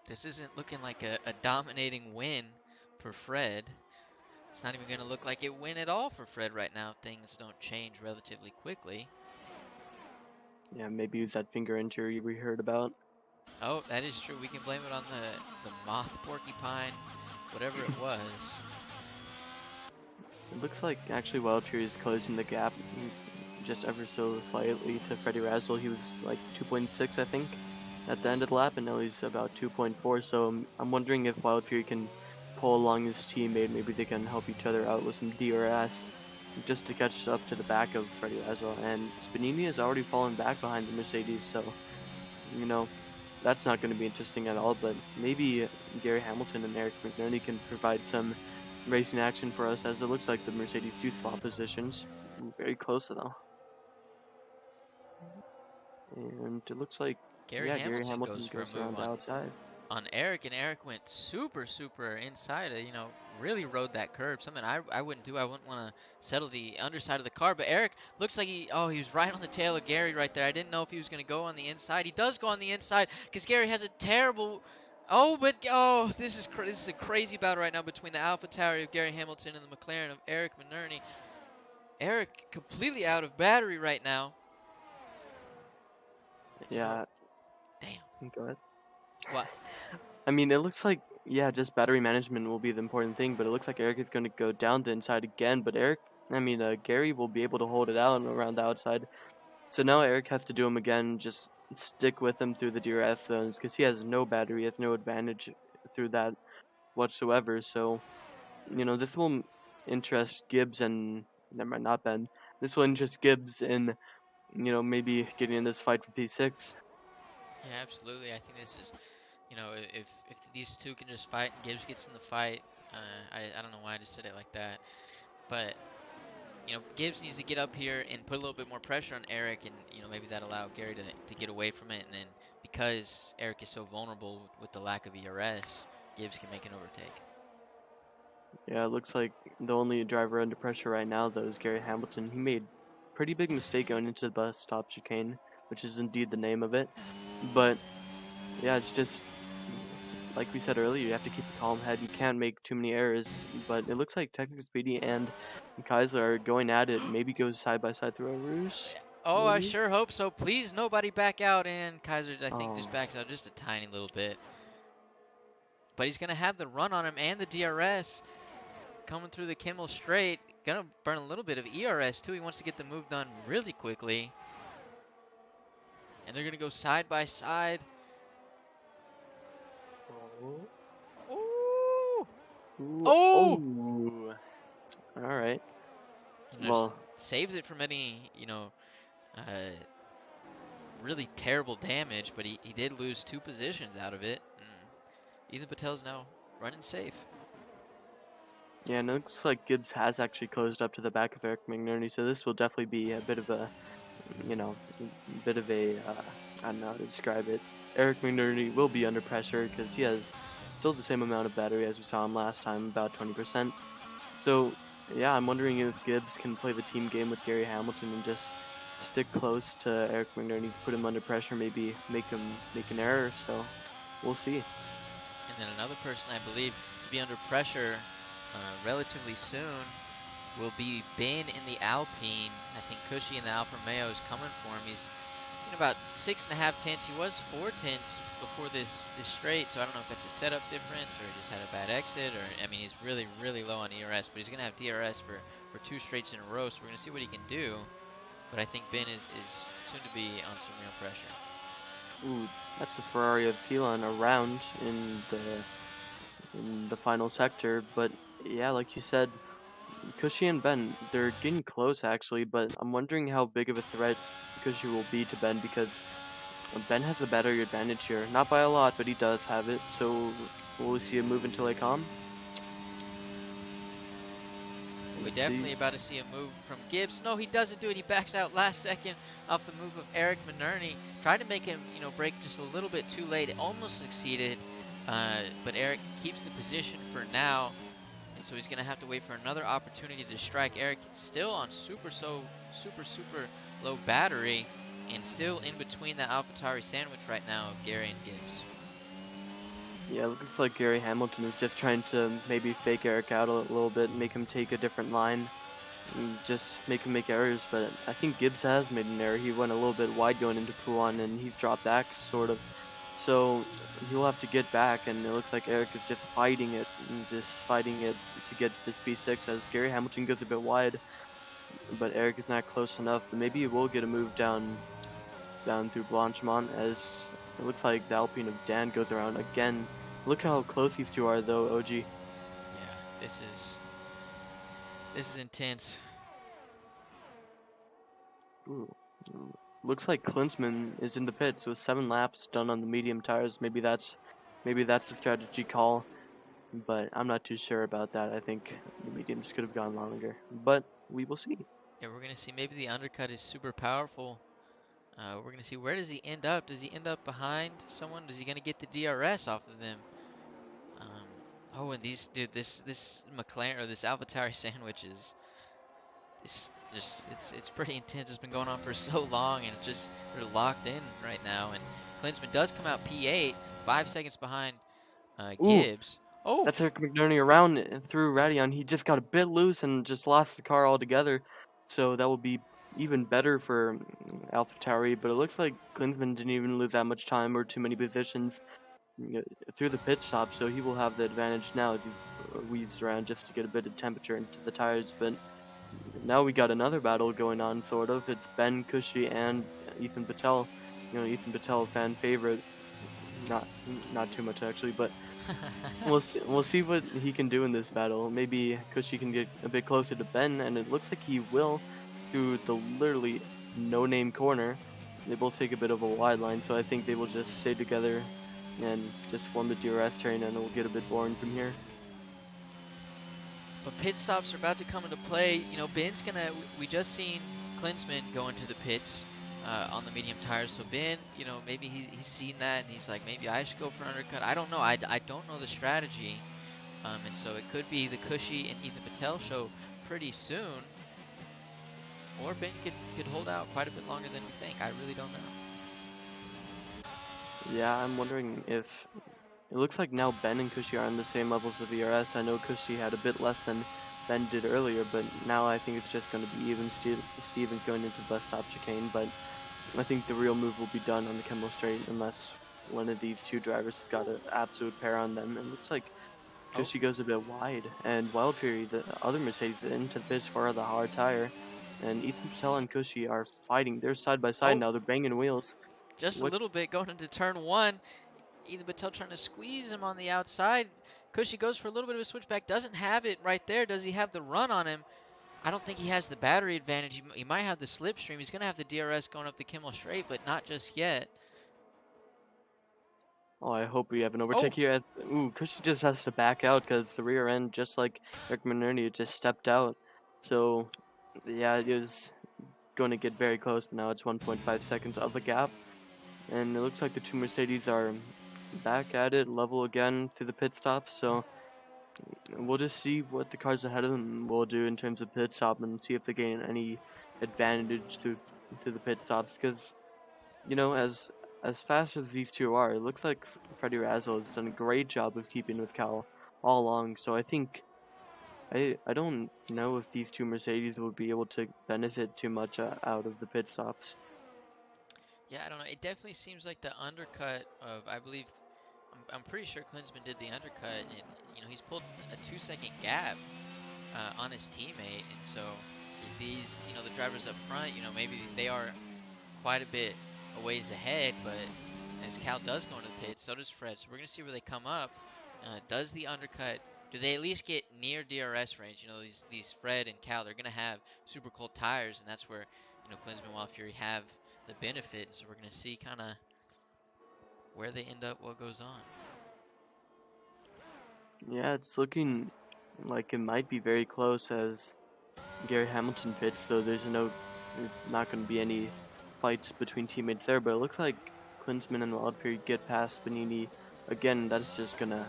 this isn't looking like a dominating win for Fred. It's not even going to look like a win at all for Fred right now if things don't change relatively quickly. Yeah, maybe use that finger injury we heard about. Oh, that is true. We can blame it on the moth porcupine, whatever it was. It looks like actually Wild Fury is closing the gap just ever so slightly to Freddie Razzle. He was like 2.6, I think, at the end of the lap, and now he's about 2.4. So I'm wondering if Wild Fury can pull along his teammate. Maybe they can help each other out with some DRS just to catch up to the back of Freddie Razzle. And Spanini has already fallen back behind the Mercedes, so you know that's not going to be interesting at all. But maybe Gary Hamilton and Eric McNerney can provide some racing action for us, as it looks like the Mercedes do swap positions. Very close though. And it looks like, Gary yeah, Gary Hamilton Hamilton goes for a goes move around the outside. on Eric, and Eric went super, super inside. Really rode that curb. Something I wouldn't do. I wouldn't want to settle the underside of the car. But Eric looks like he was right on the tail of Gary right there. I didn't know if he was going to go on the inside. He does go on the inside because Gary has a terrible Oh, but oh, this is a crazy battle right now between the Alpha Tauri of Gary Hamilton and the McLaren of Eric McNerney. Eric completely out of battery right now. And what? Yeah, Damn. go ahead. What? I mean, it looks like, yeah, just battery management will be the important thing, but it looks like Eric is going to go down the inside again. But Gary will be able to hold it out around the outside. So now Eric has to do him again, just stick with him through the DRS zones because he has no battery, he has no advantage through that whatsoever. So, this will interest Gibbs and, never mind, not Ben. This will interest Gibbs in, maybe getting in this fight for P6. Yeah, absolutely. I think this is, if these two can just fight and Gibbs gets in the fight, I don't know why I just said it like that, but Gibbs needs to get up here and put a little bit more pressure on Eric, and maybe that allow Gary to get away from it, and then because Eric is so vulnerable with the lack of ERS, Gibbs can make an overtake. Yeah, it looks like the only driver under pressure right now, though, is Gary Hamilton. He made a pretty big mistake going into the bus stop chicane, which is indeed the name of it. But yeah, it's just like we said earlier, you have to keep a calm head. You can't make too many errors. But it looks like Technical Speedy and Kaiser are going at it. Maybe go side by side through a roost. Oh, I Maybe. sure hope so. Please, nobody back out, and Kaiser, I think, just Oh, backs out just a tiny little bit. But he's going to have the run on him and the DRS coming through the Kimmel straight. Going to burn a little bit of ERS, too. He wants to get the move done really quickly. And they're going to go side by side. Ooh! ooh, Oh! oh. All right. Just Well, saves it from any, uh, really terrible damage, but he did lose 2 positions out of it. And Ethan Patel's now running safe. yeah, and it looks like Gibbs has actually closed up to the back of Eric McNerney, so this will definitely be a bit of a, I don't know how to describe it. Eric McNerney will be under pressure because he has still the same amount of battery as we saw him last time, about 20%. So, yeah, I'm wondering if Gibbs can play the team game with Gary Hamilton and just stick close to Eric McNerney, put him under pressure, maybe make him make an error. So, we'll see. And then another person I believe to be under pressure relatively soon will be Ben in the Alpine. I think Cushy in the Alfa Romeo is coming for him. He's in about 6.5 tenths. He was 4 tenths before this straight, so I don't know if that's a setup difference or he just had a bad exit, or I mean he's really low on ERS, but he's gonna have DRS for 2 straights in a row, so we're gonna see what he can do. But I think Ben is soon to be on some real pressure. Ooh, that's a Ferrari of Pilon around in the final sector, but yeah, like you said, Cushy and Ben, they're getting close actually, but I'm wondering how big of a threat Cushy will be to Ben because Ben has a better advantage here. Not by a lot, but he does have it. So will we see a move into Lake Com? We're Let's see. definitely about to see a move from Gibbs. No, he doesn't do it. He backs out last second off the move of Eric McNerney. Tried to make him, break just a little bit too late. It almost succeeded, but Eric keeps the position for now. And so he's going to have to wait for another opportunity to strike. Eric still on super low battery and still in between the AlphaTauri sandwich right now of Gary and Gibbs. Yeah, it looks like Gary Hamilton is just trying to maybe fake Eric out a little bit, make him take a different line, and just make him make errors. But I think Gibbs has made an error. He went a little bit wide going into Pouan, and he's dropped back, sort of. So he'll have to get back, and it looks like Eric is just fighting it, to get this P6 as Gary Hamilton goes a bit wide, but Eric is not close enough. But maybe he will get a move down through Blanchimont as it looks like the Alpine of Dan goes around again. Look how close these two are though, OG. Yeah, this is intense. Ooh. Looks like Klinsman is in the pits with 7 laps done on the medium tires. Maybe that's the strategy call, but I'm not too sure about that. I think the mediums could have gone longer, but we will see. Yeah, we're going to see maybe the undercut is super powerful. We're going to see where does he end up? Does he end up behind someone? Is he going to get the DRS off of them? Um, oh, and this McLaren or this AlphaTauri sandwich is it's pretty intense. It's been going on for so long, and they're locked in right now. And Klinsman does come out P8, 5 seconds behind Ooh, Gibbs. Oh, that's Eric McNerney around through Radion. He just got a bit loose and just lost the car altogether. So that will be even better for AlphaTauri. But it looks like Klinsmann didn't even lose that much time or too many positions through the pit stop. So he will have the advantage now as he weaves around just to get a bit of temperature into the tires. But now we got another battle going on, sort of. It's Ben Cushy and Ethan Patel. Ethan Patel, fan favorite. Not not too much actually, but we'll see what he can do in this battle. Maybe Cushy can get a bit closer to Ben, and it looks like he will through the literally no-name corner. They both take a bit of a wide line, so I think they will just stay together and just form the DRS train, and it will get a bit boring from here. but pit stops are about to come into play. Ben's gonna. We just seen Klinsman go into the pits on the medium tires. So Ben, maybe he's seen that and he's like, maybe I should go for an undercut. I don't know. I don't know the strategy. And so it could be the Cushy and Ethan Patel show pretty soon, or Ben could hold out quite a bit longer than we think. I really don't know. Yeah, I'm wondering if it looks like now Ben and Cushy are on the same levels of ERS. I know Cushy had a bit less than Ben did earlier, but now I think it's just going to be even. Stevens going into the bus stop chicane, but I think the real move will be done on the Kimmel Straight unless one of these two drivers has got an absolute pair on them. And it looks like Oh, Cushy goes a bit wide, and Wild Fury, the other Mercedes, into the pits for the hard tire. And Ethan Patel and Cushy are fighting. They're side by side oh, now. They're banging wheels. just a What little bit going into turn one. Ethan Patel trying to squeeze him on the outside. Cushy goes for a little bit of a switchback. Doesn't have it right there. Does he have the run on him? I don't think he has the battery advantage. He might have the slipstream. He's going to have the DRS going up the Kimmel Straight, but not just yet. Oh, I hope we have an overtake Oh, here. Cushy just has to back out because the rear end, just like Eric McNerney, just stepped out. So, yeah, it was going to get very close. But now it's 1.5 seconds of a gap, and it looks like the two Mercedes are back at it, level again through the pit stop. So we'll just see what the cars ahead of them will do in terms of pit stop and see if they gain any advantage through the pit stops. Because as fast as these two are, it looks like Freddie Razzle has done a great job of keeping with Cal all along. So I think I don't know if these two Mercedes would be able to benefit too much out of the pit stops. yeah, I don't know. It definitely seems like the undercut of, I believe, I'm pretty sure Klinsman did the undercut, and he's pulled a 2-second gap on his teammate, and so if these, the drivers up front, maybe they are quite a bit a ways ahead, but as Cal does go into the pit, so does Fred. So we're gonna see where they come up. Does the undercut? Do they at least get near DRS range? These Fred and Cal, they're gonna have super cold tires, and that's where Klinsman, Wild Fury have the benefit. And so we're gonna see kind of where they end up, what goes on. Yeah, it's looking like it might be very close as Gary Hamilton pits, so there's not going to be any fights between teammates there. But it looks like Klinsman and Wildfury get past Spanini again. That's just gonna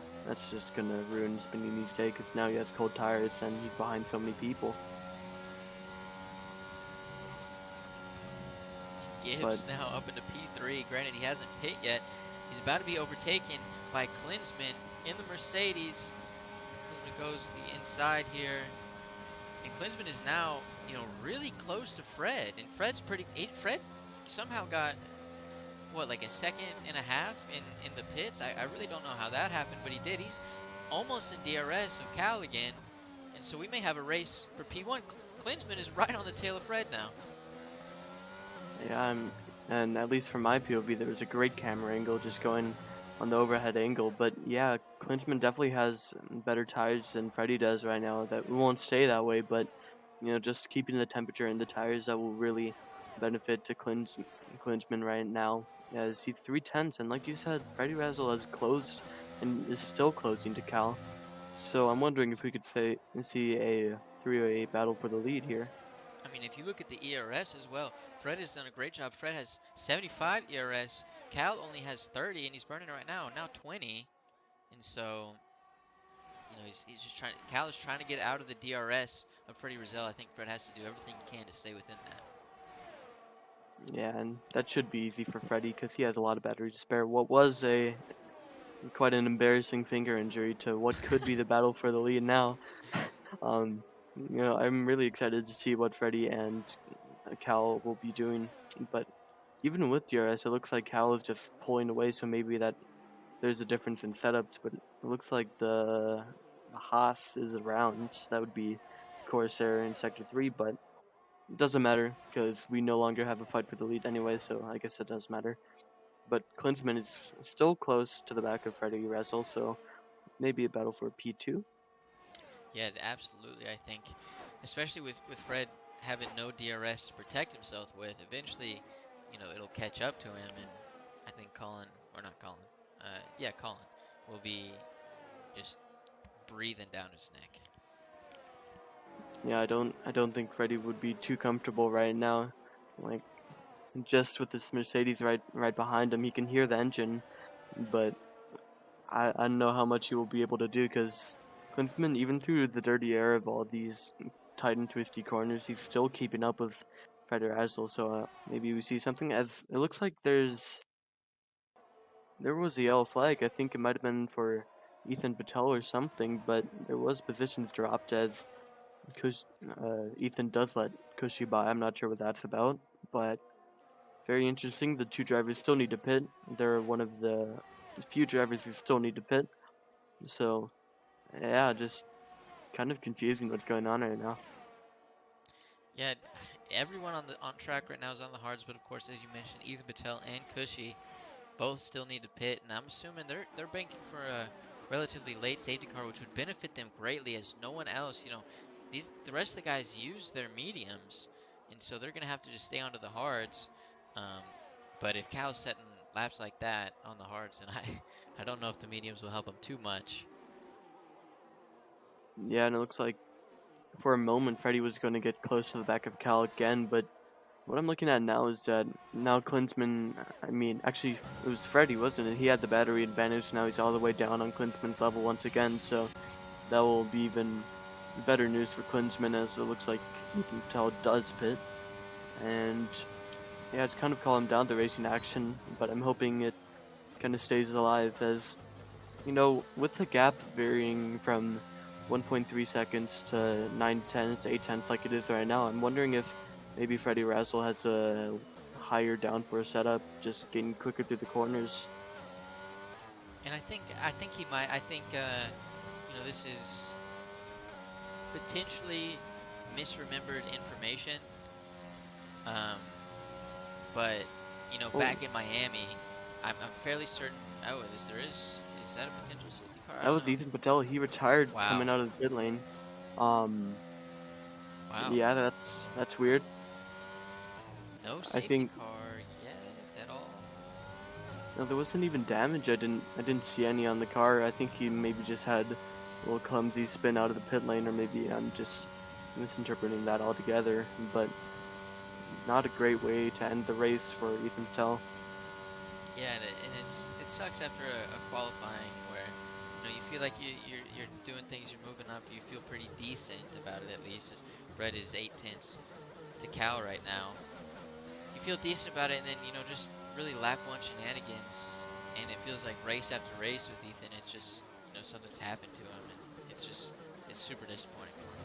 ruin Spanini's day because now he has cold tires and he's behind so many people. But Gibbs now up into P3. Granted, he hasn't pit yet. He's about to be overtaken by Klinsman in the Mercedes. Klinsman goes to the inside here. And Klinsman is now, really close to Fred. And Fred somehow got, what, like a second and a half in the pits? I really don't know how that happened, but he did. He's almost in DRS of Cal again. And so we may have a race for P1. Klinsman is right on the tail of Fred now. yeah, and at least from my POV, there was a great camera angle just going on the overhead angle. But yeah, Klinsman definitely has better tires than Freddie does right now. That won't stay that way, but just keeping the temperature in the tires that will really benefit to Klinsman right now. As he's 3/10, and like you said, Freddie Razzle has closed and is still closing to Cal. So I'm wondering if we could see a 308 battle for the lead here. I mean, if you look at the ERS as well, Fred has done a great job. Fred has 75 ERS. Cal only has 30, and he's burning it right now 20. And so, he's just trying. Cal is trying to get out of the DRS of Freddie Rizal. I think Fred has to do everything he can to stay within that. Yeah, and that should be easy for Freddie because he has a lot of battery to spare. What was a quite an embarrassing finger injury to what could be the battle for the lead now. Um, I'm really excited to see what Freddie and Cal will be doing. But even with DRS, it looks like Cal is just pulling away, so maybe that there's a difference in setups. But it looks like the Haas is around. That would be Corsair in Sector 3, but it doesn't matter because we no longer have a fight for the lead anyway, so I guess it does matter. But Klinsmann is still close to the back of Freddie Russell, so maybe a battle for P2. Yeah, absolutely. I think, especially with Fred having no DRS to protect himself with, eventually, it'll catch up to him, and I think Colin, or not Colin, yeah, Colin will be just breathing down his neck. Yeah, I don't think Freddie would be too comfortable right now. Like just with this Mercedes right behind him, he can hear the engine, but I don't know how much he will be able to do because Klinsmann, even through the dirty air of all these tight and twisty corners, he's still keeping up with Freddy Razzle. So maybe we see something. As it looks like there was a yellow flag. I think it might have been for Ethan Patel or something, but there was positions dropped as Ethan does let Cushy by. I'm not sure what that's about, but very interesting. The two drivers still need to pit. They're one of the few drivers who still need to pit. So, yeah, just kind of confusing what's going on right now. Yeah, everyone on track right now is on the hards, but of course, as you mentioned, Ethan Patel and Cushy both still need to pit, and I'm assuming they're banking for a relatively late safety car, which would benefit them greatly, as no one else, the rest of the guys use their mediums, and so they're gonna have to just stay onto the hards. Um, but if Cal's setting laps like that on the hards, then I don't know if the mediums will help him too much. Yeah, and it looks like for a moment Freddie was going to get close to the back of Cal again, but what I'm looking at now is that now Klinsmann, I mean, actually, it was Freddie, wasn't it? He had the battery advantage. Now he's all the way down on Klinsmann's level once again, so that will be even better news for Klinsmann as it looks like Ethan Patel does pit. And yeah, it's kind of calmed down the racing action, but I'm hoping it kind of stays alive as, with the gap varying from 1.3 seconds to 9 tenths, 8 tenths like it is right now, I'm wondering if maybe Freddie Razzle has a higher downforce setup, just getting quicker through the corners. And I think he might. I think this is potentially misremembered information. Um, but Oh, back in Miami, I'm fairly certain. Oh, is that a potential safety car? I that don't was know. Ethan Patel. He retired Wow, coming out of the pit lane. Um, wow, yeah, that's weird. no I safety think car yet at all. no, there wasn't even damage. I didn't see any on the car. I think he maybe just had a little clumsy spin out of the pit lane, or maybe I'm just misinterpreting that altogether. But not a great way to end the race for Ethan Patel. Yeah, it sucks after a qualifying where you feel like you're doing things, you're moving up, you feel pretty decent about it at least. As Fred is 8 tenths to Cal right now. You feel decent about it, and then just really lap one shenanigans, and it feels like race after race with Ethan. It's just something's happened to him, and it's super disappointing for him.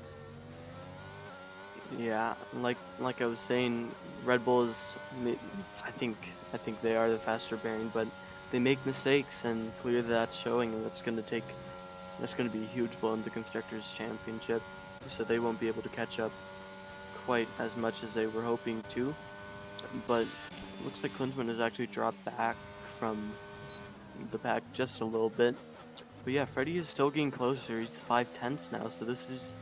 Yeah, like I was saying, Red Bull is. I think they are the faster bearing, but they make mistakes, and clearly that's showing, and that's gonna be a huge blow in the constructors' championship. So they won't be able to catch up quite as much as they were hoping to. But it looks like Klinsmann has actually dropped back from the pack just a little bit. But yeah, Freddie is still getting closer. He's 5 tenths now, so this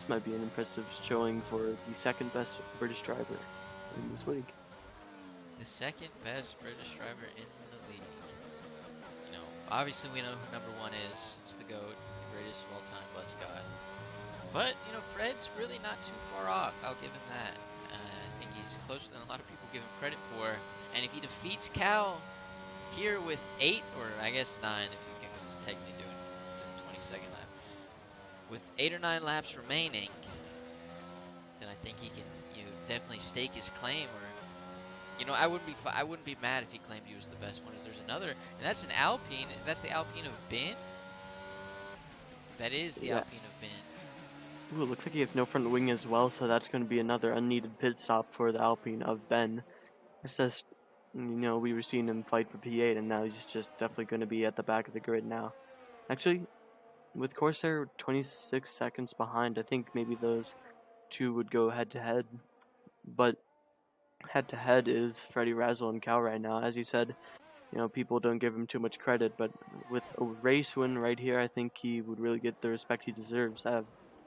might be an impressive showing for the second best British driver in this league. The second best British driver in the league. Obviously we know who number one is. It's the GOAT, the greatest of all time, Bud Scott. But Fred's really not too far off. I'll give him that. I think he's closer than a lot of people give him credit for. And if he defeats Cal here with 8, or I guess 9, if you can technically do it with 22nd lap, with 8 or 9 laps remaining, then I think he can definitely stake his claim, or You know, I wouldn't be mad if he claimed he was the best one. As there's another, and that's an Alpine. That's the Alpine of Ben. That is the Yeah. Alpine of Ben. Ooh, it looks like he has no front wing as well, so that's going to be another unneeded pit stop for the Alpine of Ben. It's just, we were seeing him fight for P8, and now he's just definitely going to be at the back of the grid now. Actually, with Corsair 26 seconds behind, I think maybe those two would go head to head. But head to head is Freddie Razzle and Cal right now. As you said, people don't give him too much credit, but with a race win right here, I think he would really get the respect he deserves.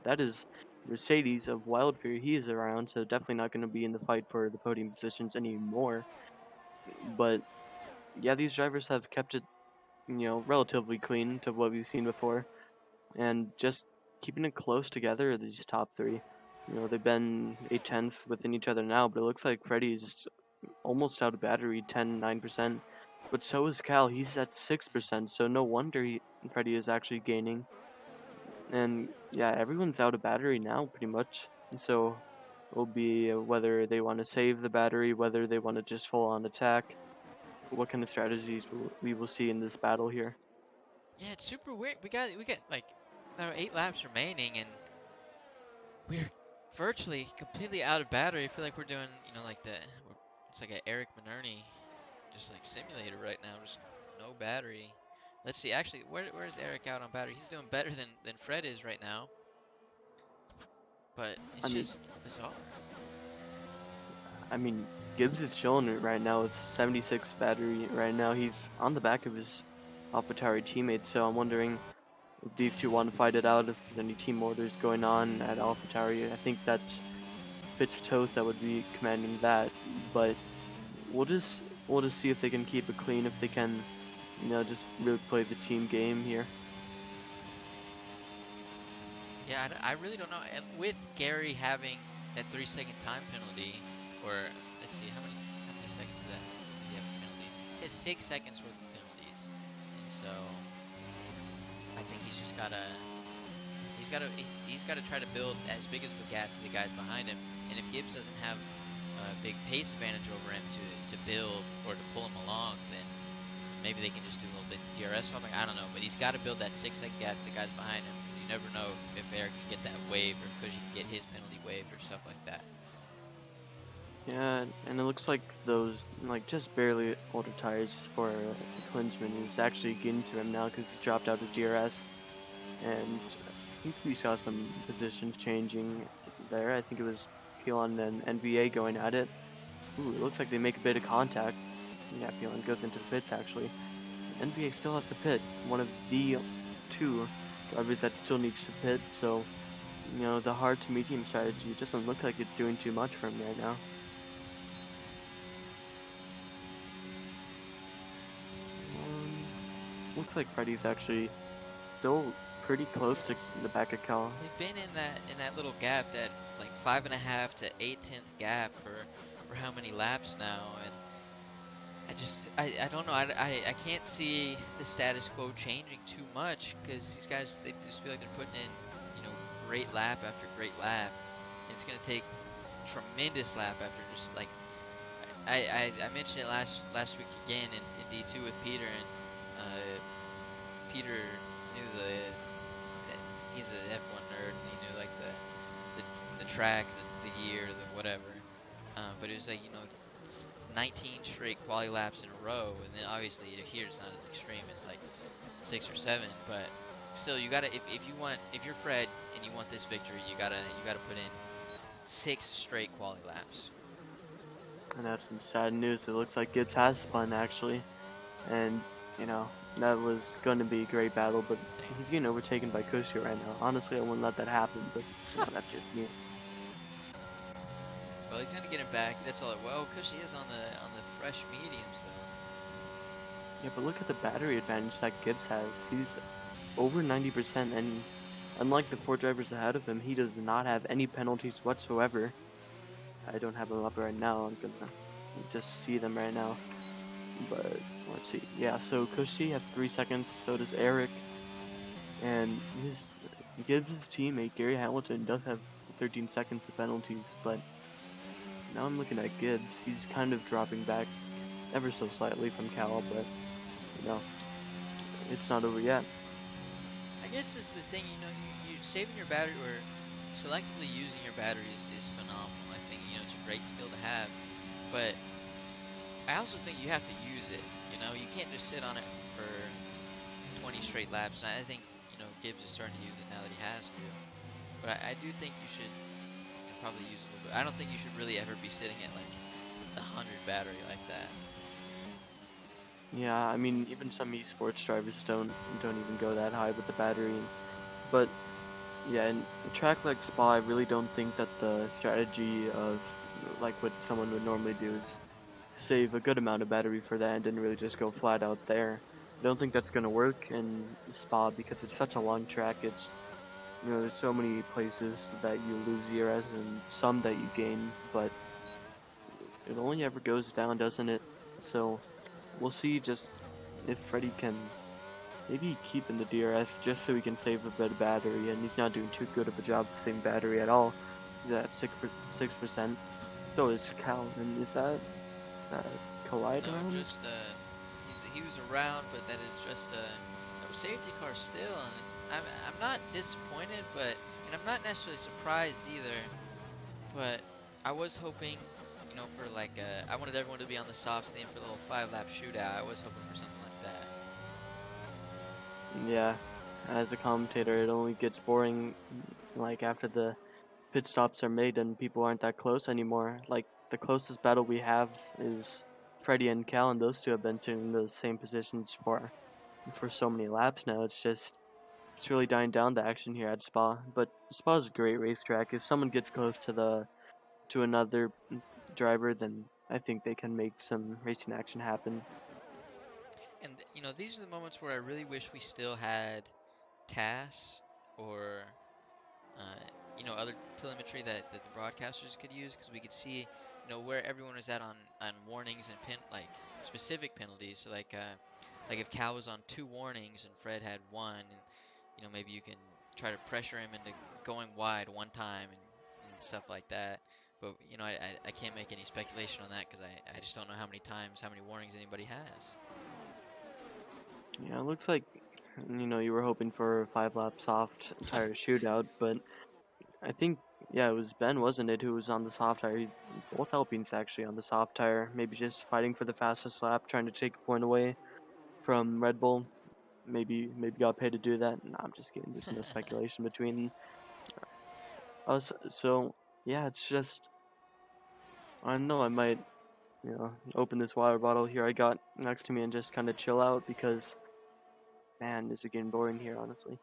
That is Mercedes of Wildfire. He is around, so definitely not going to be in the fight for the podium positions anymore. But yeah, these drivers have kept it, relatively clean to what we've seen before, and just keeping it close together. These top three, they've been 8/10 within each other now, but it looks like Freddie is just almost out of battery, 9%. But so is Cal. He's at 6%, so no wonder Freddie is actually gaining. And yeah, everyone's out of battery now, pretty much. So it'll be whether they want to save the battery, whether they want to just full on attack, what kind of strategies we will see in this battle here. Yeah, it's super weird. We got like there are 8 laps remaining, and we're virtually completely out of battery. I feel like we're doing, like it's like an Eric Minerni, just like simulator right now, just no battery. Let's see. Actually, where is Eric out on battery? He's doing better than Fred is right now, but I it's mean, just bizarre. I mean, Gibbs is chilling it right now with 76 battery right now. He's on the back of his AlphaTauri teammates, so I'm wondering if these two want to fight it out, if there's any team orders going on at AlphaTauri. I think that's Fitz Toast that would be commanding that, but we'll just see if they can keep it clean, if they can, just really play the team game here. Yeah, I really don't know. And with Gary having that 3-second time penalty, or let's see, how many seconds does he have of penalties? He has 6 seconds worth of penalties, and so I think he's gotta try to build as big as a gap to the guys behind him. And if Gibbs doesn't have a big pace advantage over him to build or to pull him along, then maybe they can just do a little bit of DRS swapping. I don't know, but he's got to build that 6-second gap to the guys behind him. You never know if Eric can get that waived or because you can get his penalty waived or stuff like that. Yeah, and it looks like those, just barely older tires for Klinsman is actually getting to him now because he's dropped out of DRS. And I think we saw some positions changing there. I think it was Pilon and NVA going at it. Ooh, it looks like they make a bit of contact. Yeah, Pilon goes into the pits actually. NVA still has to pit. One of the two drivers that still needs to pit, so the hard to medium strategy just doesn't look like it's doing too much for him right now. Looks like Freddy's actually still pretty close to the back of Cal. They've been in that little gap, that like 5.5 to 8/10 gap for how many laps now, and I don't know. I can't see the status quo changing too much because these guys, they just feel like they're putting in, great lap after great lap. And it's gonna take tremendous lap after just like I mentioned it last week again in D2 with Peter, and Peter knew he's an F1 nerd, and he knew like the track, the year, the whatever. But it was like, 19 straight quali laps in a row, and then obviously here it's not as extreme. It's like 6 or 7, but still, you gotta if you're Fred and you want this victory, you gotta put in 6 straight quali laps. And that's some sad news. It looks like Gibbs has spun actually, and that was going to be a great battle, but he's getting overtaken by Kushia right now. Honestly, I wouldn't let that happen, but that's just me. Well, he's gonna get him back. That's all. Well, Cushy is on the fresh mediums though. Yeah, but look at the battery advantage that Gibbs has. He's over 90%, and unlike the 4 drivers ahead of him, he does not have any penalties whatsoever. I don't have them up right now. I'm gonna just see them right now. But let's see. Yeah, so Kushi has 3 seconds. So does Eric. And Gibbs' teammate Gary Hamilton does have 13 seconds of penalties, but now I'm looking at Gibbs. He's kind of dropping back ever so slightly from Cal, but you know, it's not over yet. I guess is the thing, you saving your battery or selectively using your batteries is phenomenal. I think, it's a great skill to have, but I also think you have to use it. You can't just sit on it for 20 straight laps. And I think, Gibbs is starting to use it now that he has to. But I do think you should probably use it a little bit. I don't think you should really ever be sitting at like 100 battery like that. Yeah, I mean, even some esports drivers don't even go that high with the battery. But yeah, in a track like Spa, I really don't think that the strategy of like what someone would normally do is save a good amount of battery for the end and really just go flat out there. I don't think that's gonna work in Spa because it's such a long track. It's there's so many places that you lose ERS and some that you gain, but it only ever goes down, doesn't it? So we'll see just if Freddy can maybe keep in the DRS just so he can save a bit of battery, and he's not doing too good of a job of saving battery at all. He's at 6%. So is Cal, and is that No, Collider on? just he was around, but that is just no safety car still, and I'm not disappointed, and I'm not necessarily surprised either. But I was hoping, for like I wanted everyone to be on the softs at the end for the little 5-lap shootout. I was hoping for something like that. Yeah, as a commentator, it only gets boring like after the pit stops are made and people aren't that close anymore. Like the closest battle we have is Freddy and Cal, and those two have been in those same positions for so many laps now. It's really dying down the action here at Spa. But Spa is a great racetrack. If someone gets close to another driver, then I think they can make some racing action happen. And these are the moments where I really wish we still had TAS or uh, other telemetry that the broadcasters could use because we could see, where everyone was at on warnings and like specific penalties. So like if Cal was on 2 warnings and Fred had one, and maybe you can try to pressure him into going wide one time and stuff like that. But I can't make any speculation on that because I just don't know how many warnings anybody has. Yeah, it looks like you were hoping for a 5 lap soft tire shootout, but I think yeah, it was Ben, wasn't it, who was on the soft tire? Both Alpines actually on the soft tire, maybe just fighting for the fastest lap, trying to take a point away from Red Bull. Maybe got paid to do that. No, I'm just kidding. There's no speculation between us. So yeah, it's just I don't know. I might open this water bottle here I got next to me and just kind of chill out because man, is it getting boring here, honestly.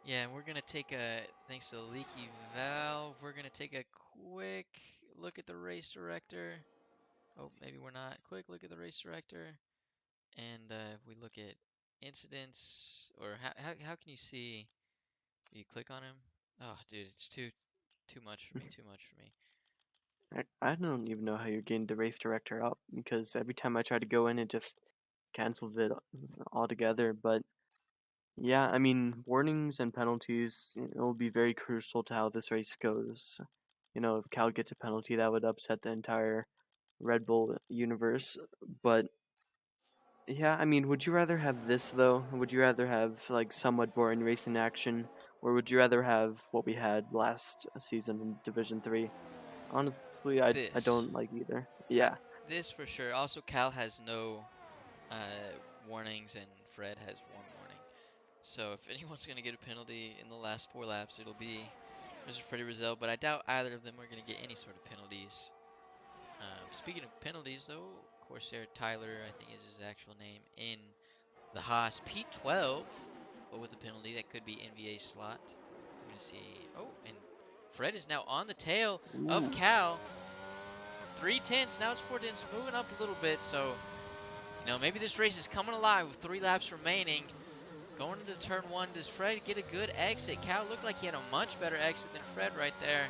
Yeah, and we're gonna take a, thanks to the leaky valve, we're gonna take a quick look at the race director. Oh, maybe we're not. Quick look at the race director, and if we look at incidents, or how can you see? You click on him. Oh, dude, it's too much for me. Too much for me. I don't even know how you're getting the race director up because every time I try to go in, it just cancels it altogether. But yeah, I mean, warnings and penalties, it'll be very crucial to how this race goes. If Cal gets a penalty, that would upset the entire Red Bull universe. But yeah, I mean, would you rather have this though? Would you rather have like somewhat boring racing action, or would you rather have what we had last season in Division 3? Honestly, I This, don't like either. Yeah. this for sure. Also, Cal has no warnings, and Fred has one warning. So if anyone's gonna get a penalty in the last 4 laps, it'll be Mr. Freddie Rizal. But I doubt either of them are gonna get any sort of penalties. Speaking of penalties, though, Corsair Tyler, I think is his actual name, in the Haas P12, but with a penalty that could be NVA slot. We're going to see. Oh, and Fred is now on the tail of Ooh. Cal. 3 tenths, now it's 4 tenths, moving up a little bit. So, maybe this race is coming alive with 3 laps remaining. Going into turn one, does Fred get a good exit? Cal looked like he had a much better exit than Fred right there.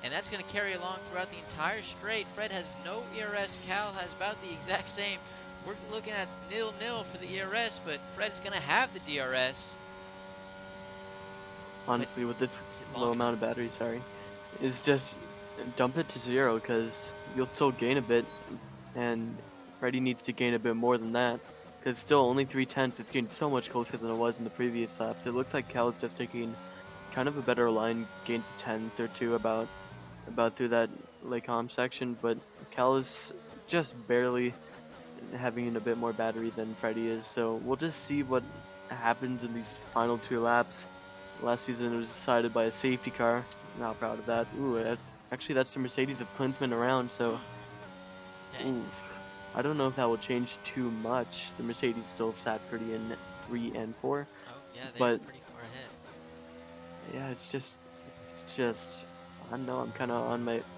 And that's going to carry along throughout the entire straight. Fred has no ERS. Cal has about the exact same. We're looking at 0-0 for the ERS, but Fred's going to have the DRS. Honestly, with this Is it low long amount enough? of battery, sorry, it's just dump it to 0 because you'll still gain a bit, and Freddie needs to gain a bit more than that. Because still only 3/10, it's getting so much closer than it was in the previous laps. It looks like Cal's just taking kind of a better line, gains a tenth or two about through that Lake Hom section, but Cal is just barely having a bit more battery than Freddie is. So we'll just see what happens in these final 2 laps. Last season it was decided by a safety car. Not proud of that. Ooh, actually that's the Mercedes of Klinsman around, so ooh, I don't know if that will change too much. The Mercedes still sat pretty in 3 and 4. Oh yeah, they were But pretty far ahead. yeah, it's just I don't know, I'm kind of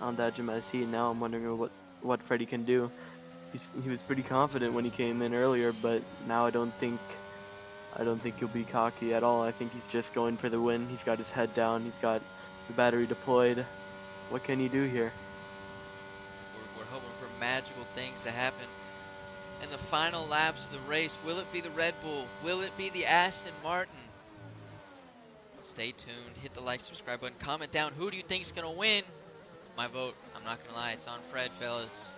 on the edge of my seat now. I'm wondering what Freddie can do. He was pretty confident when he came in earlier, but now I don't think he'll be cocky at all. I think he's just going for the win. He's got his head down. He's got the battery deployed. What can he do here? We're hoping for magical things to happen in the final laps of the race. Will it be the Red Bull? Will it be the Aston Martin? Stay tuned. Hit the like, subscribe button. Comment down. Who do you think is going to win? My vote, I'm not going to lie, it's on Fred, fellas.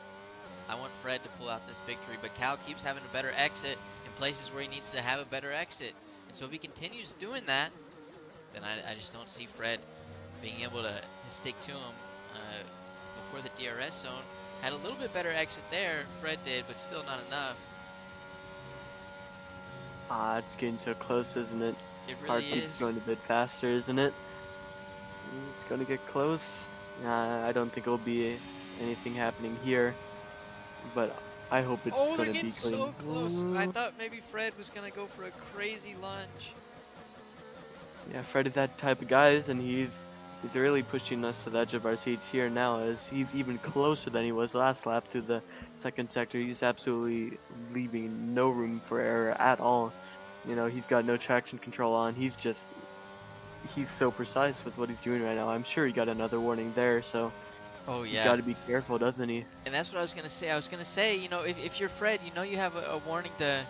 I want Fred to pull out this victory, but Cal keeps having a better exit in places where he needs to have a better exit. And so if he continues doing that, then I just don't see Fred being able to stick to him before the DRS zone. Had a little bit better exit there, Fred did, but still not enough. It's getting so close, isn't it? It really Heartbeat's is. going a bit faster, isn't it? It's going to get close. I don't think it'll be anything happening here, but I hope it's Oh, they're going to be getting clean. so close. Ooh. I thought maybe Fred was going to go for a crazy lunge. Yeah, Fred is that type of guy, and he's really pushing us to the edge of our seats here now, as he's even closer than he was last lap through the second sector. He's absolutely leaving no room for error at all. You know, he's got no traction control on. He's so precise with what he's doing right now. I'm sure he got another warning there, so Oh, he's yeah. got to be careful, doesn't he? And that's what I was going to say. I was going to say, you know, if you're Fred, you know you have a warning to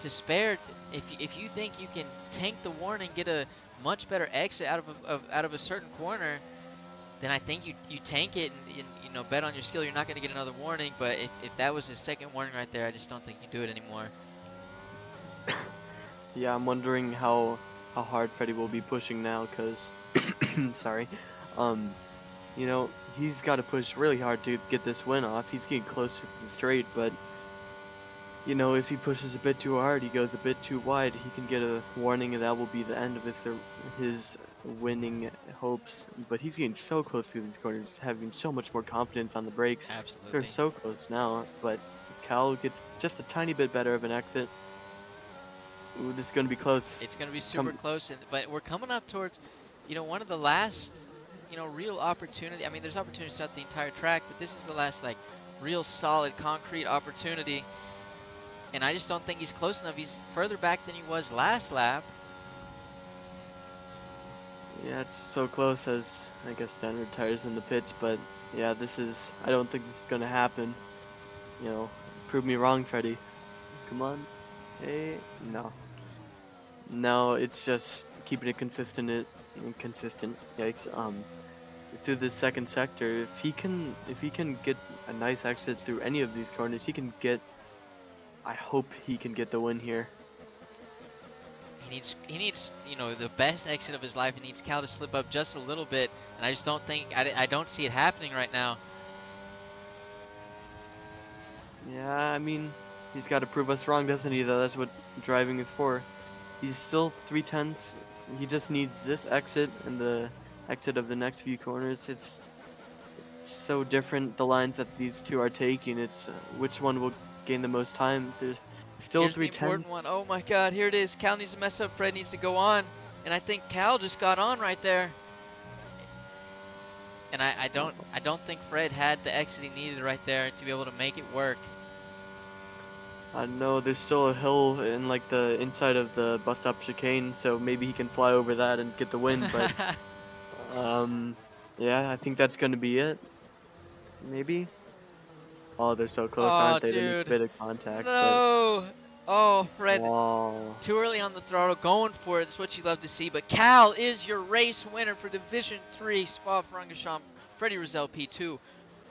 spare. If you think you can tank the warning, get a much better exit out of a certain corner, then I think you tank it and you know, bet on your skill. You're not going to get another warning, but if that was his second warning right there, I just don't think you do it anymore. Yeah, I'm wondering how hard Freddie will be pushing now, because sorry, you know, he's got to push really hard to get this win off. He's getting closer to the straight, but you know, if he pushes a bit too hard, he goes a bit too wide, he can get a warning, and that will be the end of his winning hopes. But he's getting so close through these corners, having so much more confidence on the brakes. Absolutely. They're so close now, but Cal gets just a tiny bit better of an exit. Ooh, this is going to be close. It's going to be super close, but we're coming up towards, you know, one of the last, you know, real opportunity. I mean, there's opportunities throughout the entire track, but this is the last, like, real solid concrete opportunity. And I just don't think he's close enough. He's further back than he was last lap. Yeah, it's so close, as I guess standard tires in the pits, but yeah, I don't think this is going to happen. You know, prove me wrong, Freddie. Come on. Hey, no. No, it's just keeping it consistent. Yikes. Through this second sector, if he can get a nice exit through any of these corners, I hope he can get the win here. He needs, you know, the best exit of his life. He needs Cal to slip up just a little bit, and I just don't think, I don't see it happening right now. Yeah, I mean, he's got to prove us wrong, doesn't he, though? That's what driving is for. He's still 3/10. He just needs this exit and the exit of the next few corners. It's so different, the lines that these two are taking. It's which one will gain the most time. There's still Here's 3/10. the important one. Oh my God, here it is. Cal needs to mess up. Fred needs to go on, and I think Cal just got on right there. And I don't think Fred had the exit he needed right there to be able to make it work. I know there's still a hill in like the inside of the bus stop chicane, so maybe he can fly over that and get the win. But yeah, I think that's gonna be it. Maybe. Oh, they're so close, aren't they? They make a bit of contact. No. Oh, Fred. Wow. Too early on the throttle, going for it. That's what you love to see. But Cal is your race winner for Division 3 Spa-Francorchamps Freddie Rizal P2.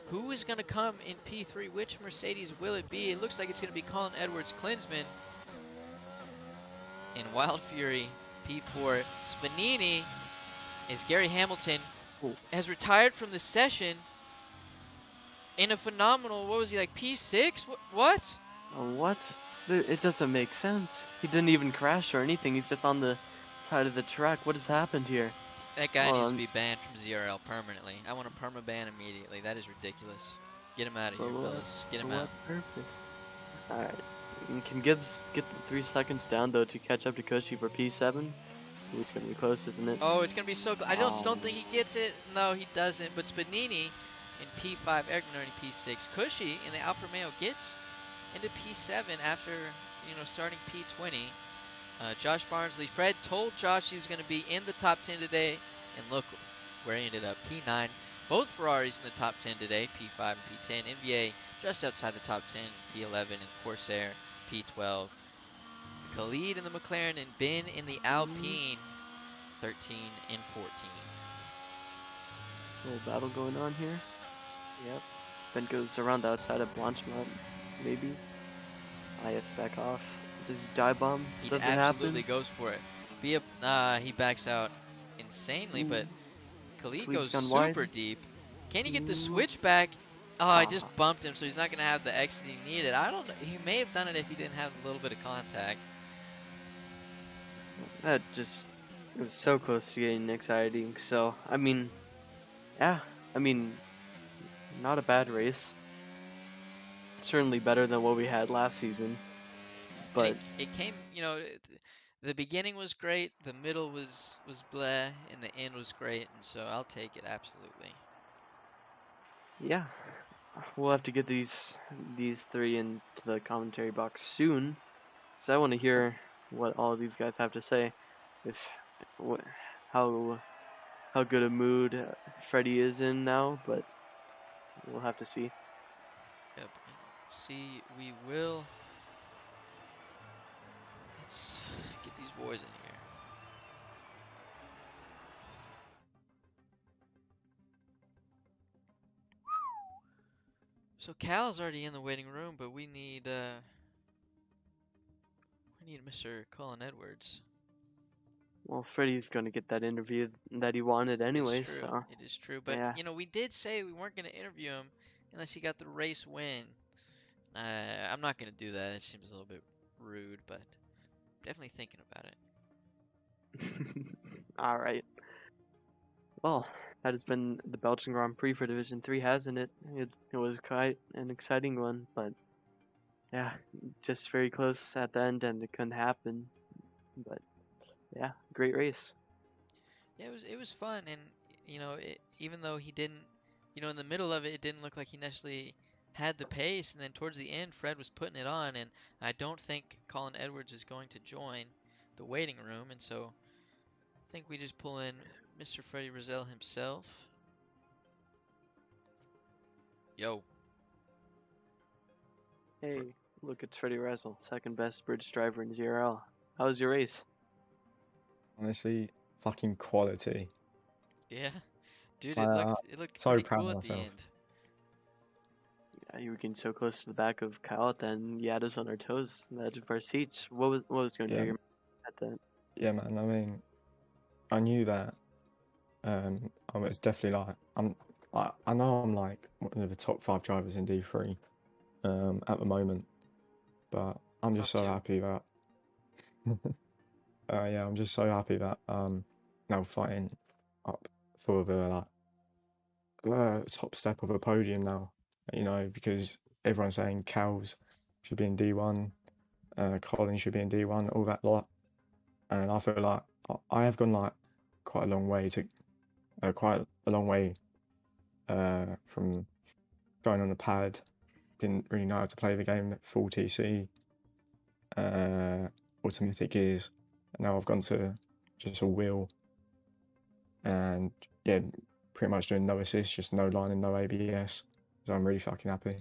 Who is going to come in P3? Which Mercedes will it be? It looks like it's going to be Colin Edwards Klinsman in Wild Fury P4. Spanini is Gary Hamilton, Oh, has retired from the session in a phenomenal, what was he, like P6? What? what? It doesn't make sense. He didn't even crash or anything. He's just on the side of the track. What has happened here? That guy Well, needs to be banned from ZRL permanently. I want a perma ban immediately. That is ridiculous. Get him out of for here, what? fellas. Get For him what out. purpose? All right. Can get the 3 seconds down though to catch up to Koshi for P7. Ooh, it's gonna be close, isn't it? Oh, it's gonna be so. I just Um, don't think he gets it. No, he doesn't. But Spanini in P5, Eric Bernard in P6. Cushy in the Alfa Romeo gets into P7 after starting P20. Josh Barnsley. Fred told Josh he was going to be in the top 10 today, and look where he ended up. P9. Both Ferraris in the top 10 today, P5 and P10. NBA just outside the top 10, P11, and Corsair, P12. Khalid in the McLaren and Ben in the Alpine, 13 and 14. little battle going on here. Yep. Ben goes around the outside of Blanchemont, maybe. IS back off. Does he dive bomb? He Does it absolutely happen? goes for it. He backs out insanely, Ooh, but Khalid Khalid's goes gone wide. super deep. Can he get the Ooh. switch back? Oh, I just Ah, bumped him, so he's not going to have the exit he needed. I don't know. He may have done it if he didn't have a little bit of contact. that just it was so close to getting exciting. So I mean, yeah, I mean, not a bad race. Certainly better than what we had last season. And But it came, the beginning was great, the middle was bleh, and the end was great, and so I'll take it absolutely. yeah, we'll have to get these three into the commentary box soon. So I want to hear what all of these guys have to say. If what, how how good a mood Freddie is in now, but we'll have to see. Yep. See, we will. Let's get these boys in here. So Cal's already in the waiting room, but we need Mr. Colin Edwards. Well, Freddie's gonna get that interview that he wanted It's anyway, true. so It is true. But yeah. we did say we weren't going to interview him unless he got the race win. I'm not going to do that. It seems a little bit rude, but definitely thinking about it. All right. Well, that has been the Belgian Grand Prix for Division 3, hasn't it? It was quite an exciting one, but yeah, just very close at the end and it couldn't happen. But yeah, great race. Yeah, it was fun, and even though he didn't, in the middle of it, it didn't look like he necessarily had the pace, and then towards the end, Fred was putting it on, and I don't think Colin Edwards is going to join the waiting room, and so I think we just pull in Mr. Freddie Rizal himself. Yo. Hey, look, it's Freddie Russell, second best British driver in ZRL. How was your race? Honestly, fucking quality. Yeah, dude, I, it uh, looked it looked so pretty proud cool of at the myself. end. Yeah, you were getting so close to the back of Kyle at the end. You had us on our toes, on the edge of our seats. What was going through Yeah, your mind at that? yeah, man. I mean, I knew that. I was definitely like, I know I'm like one of the top 5 drivers in D3, at the moment, but I'm just Top so two. happy that, yeah, I'm just so happy that now fighting up for the top step of a podium now. Because everyone's saying Cows should be in D1, Colin should be in D1, all that lot. And I feel like I have gone like quite a long way to quite a long way from going on a pad. Didn't really know how to play the game. Full TC, automatic gears. And now I've gone to just a wheel, and yeah, pretty much doing no assist, just no line and no ABS. So I'm really fucking happy.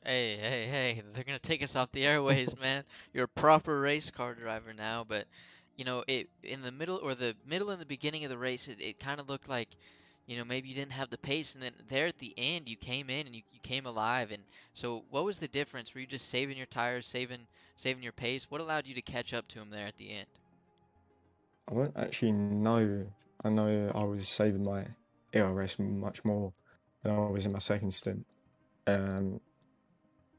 Hey, hey, hey, they're gonna take us off the airways, man. You're a proper race car driver now, but it in the middle and the beginning of the race, it kind of looked like maybe you didn't have the pace, and then there at the end you came in and you came alive. And so what was the difference? Were you just saving your tires, saving your pace? What allowed you to catch up to him there at the end? I don't actually know. I know I was saving my ERS much more than I was in my second stint. Um,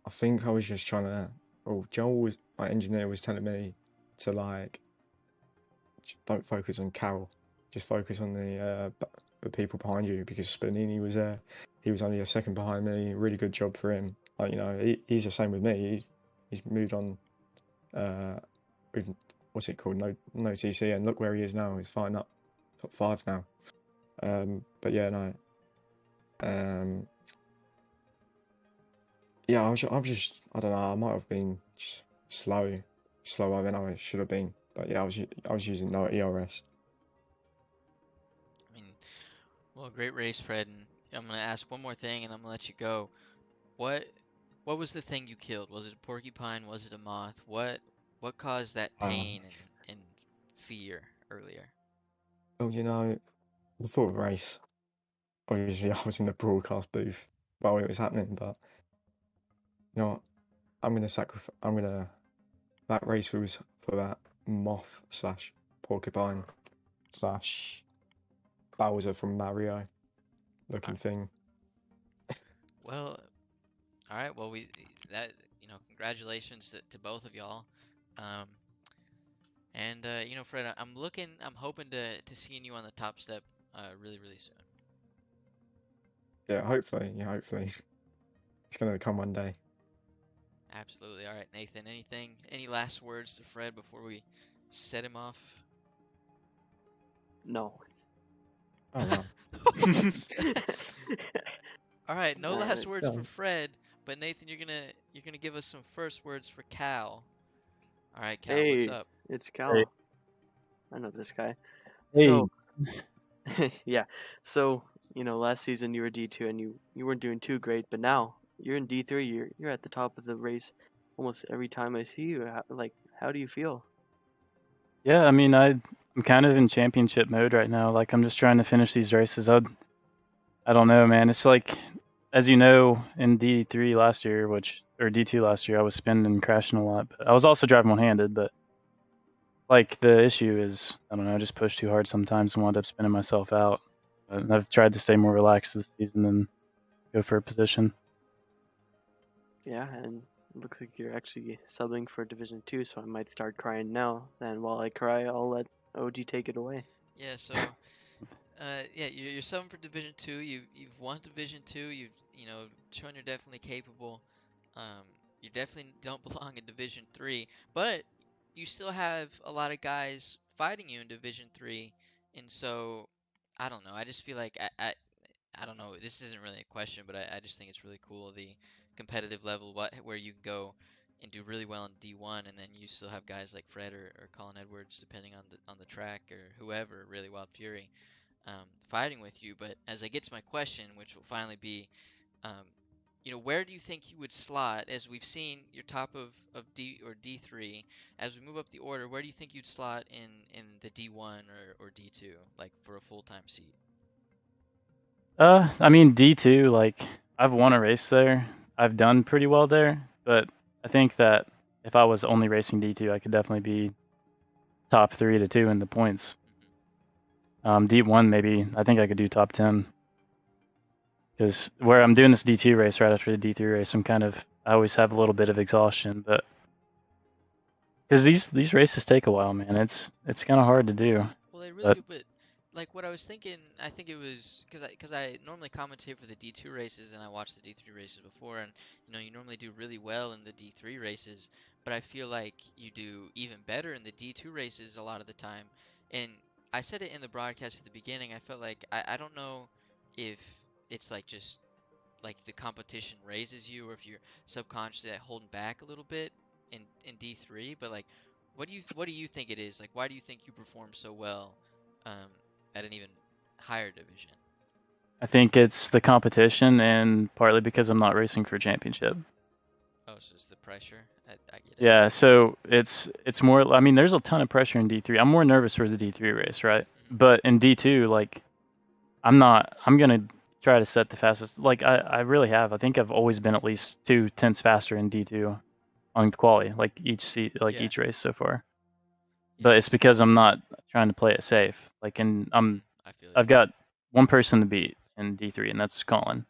I think I was just trying to. Well, Joel was my engineer was telling me to like don't focus on Carroll, just focus on the people behind you because Spanini was there. He was only a second behind me. Really good job for him. Like he's the same with me. He's moved on. With what's it called? No TC, and look where he is now. He's fighting up top 5 now. But yeah, no. Um, yeah, I've just I don't know. I might have been just slower than I should have been. But yeah, I was using no ERS. I mean, well, great race, Fred. And I'm gonna ask one more thing, and I'm gonna let you go. What what was the thing you killed? Was it a porcupine? Was it a moth? What caused that Um, pain and fear earlier? well, before the race, obviously I was in the broadcast booth while it was happening. But you know what? I'm gonna sacrifice. I'm gonna that race was for that moth slash porcupine slash Bowser from Mario All looking right. thing. Well, all right. Well, we that congratulations to both of y'all. Um, and Fred, I'm hoping to seeing you on the top step really, really soon. Yeah, hopefully. Yeah, hopefully it's gonna come one day. Absolutely. All right, Nathan. Any last words to Fred before we set him off? No. Oh well. All right, no last words for Yeah. Fred, but Nathan, you're gonna give us some first words for Cal. All right, Cal, what's Hey, up? it's Hey, Cal. I know this guy. hey, So, yeah. So, last season you were D2 and you weren't doing too great, but now you're in D3. You're at the top of the race almost every time I see you. How do you feel? yeah. I mean, I'm kind of in championship mode right now. Like, I'm just trying to finish these races. I don't know, man. It's like, as you know, in D3 last year, or D2 last year, I was spinning and crashing a lot. But I was also driving one-handed. But like, the issue is, I don't know, I just push too hard sometimes and wind up spinning myself out. But I've tried to stay more relaxed this season and go for a position. Yeah, and it looks like you're actually subbing for Division 2, so I might start crying now. Then while I cry, I'll let OG take it away. Yeah, so yeah, you're subbing for Division Two. You've won Division Two. You've shown you're definitely capable. Um, you definitely don't belong in Division Three, but you still have a lot of guys fighting you in Division Three, and so I don't know. I just feel like I don't know. This isn't really a question, but I just think it's really cool the competitive level, where you can go and do really well in D1, and then you still have guys like Fred or Colin Edwards, depending on the track or whoever, really Wild Fury, fighting with you. But as I get to my question, which will finally be, um, where do you think you would slot? As we've seen, your top of D or D3. As we move up the order, where do you think you'd slot in the D1 or D2, like for a full-time seat? I mean, D2, like, I've won a race there. I've done pretty well there, but I think that if I was only racing D2, I could definitely be top 3 to 2 in the points. D1, maybe, I think I could do top 10. Because where I'm doing this D2 race right after the D3 race, I always have a little bit of exhaustion, but because these races take a while, man. It's kind of hard to do, Well, they really but do, but like what I was thinking, I think it was because I normally commentate for the D2 races and I watched the D3 races before, and you normally do really well in the D3 races, but I feel like you do even better in the D2 races a lot of the time. And I said it in the broadcast at the beginning, I felt like I don't know if it's like just like the competition raises you, or if you're subconsciously like holding back a little bit in D3. But like, what do you think it is? Like, why do you think you perform so well um, at an even higher division? I think it's the competition and partly because I'm not racing for a championship. Oh, so it's the pressure. I get it. Yeah, so it's more. I mean, there's a ton of pressure in D3. I'm more nervous for the D3 race, right? Hmm. But in D2, like I'm not. I'm gonna try to set the fastest. Like I really have. I think I've always been at least 2 tenths faster in D2 on quali, like Yeah. each race so far. Yeah. But it's because I'm not trying to play it safe. Like, and I feel you. I've got one person to beat in D3, and that's Colin.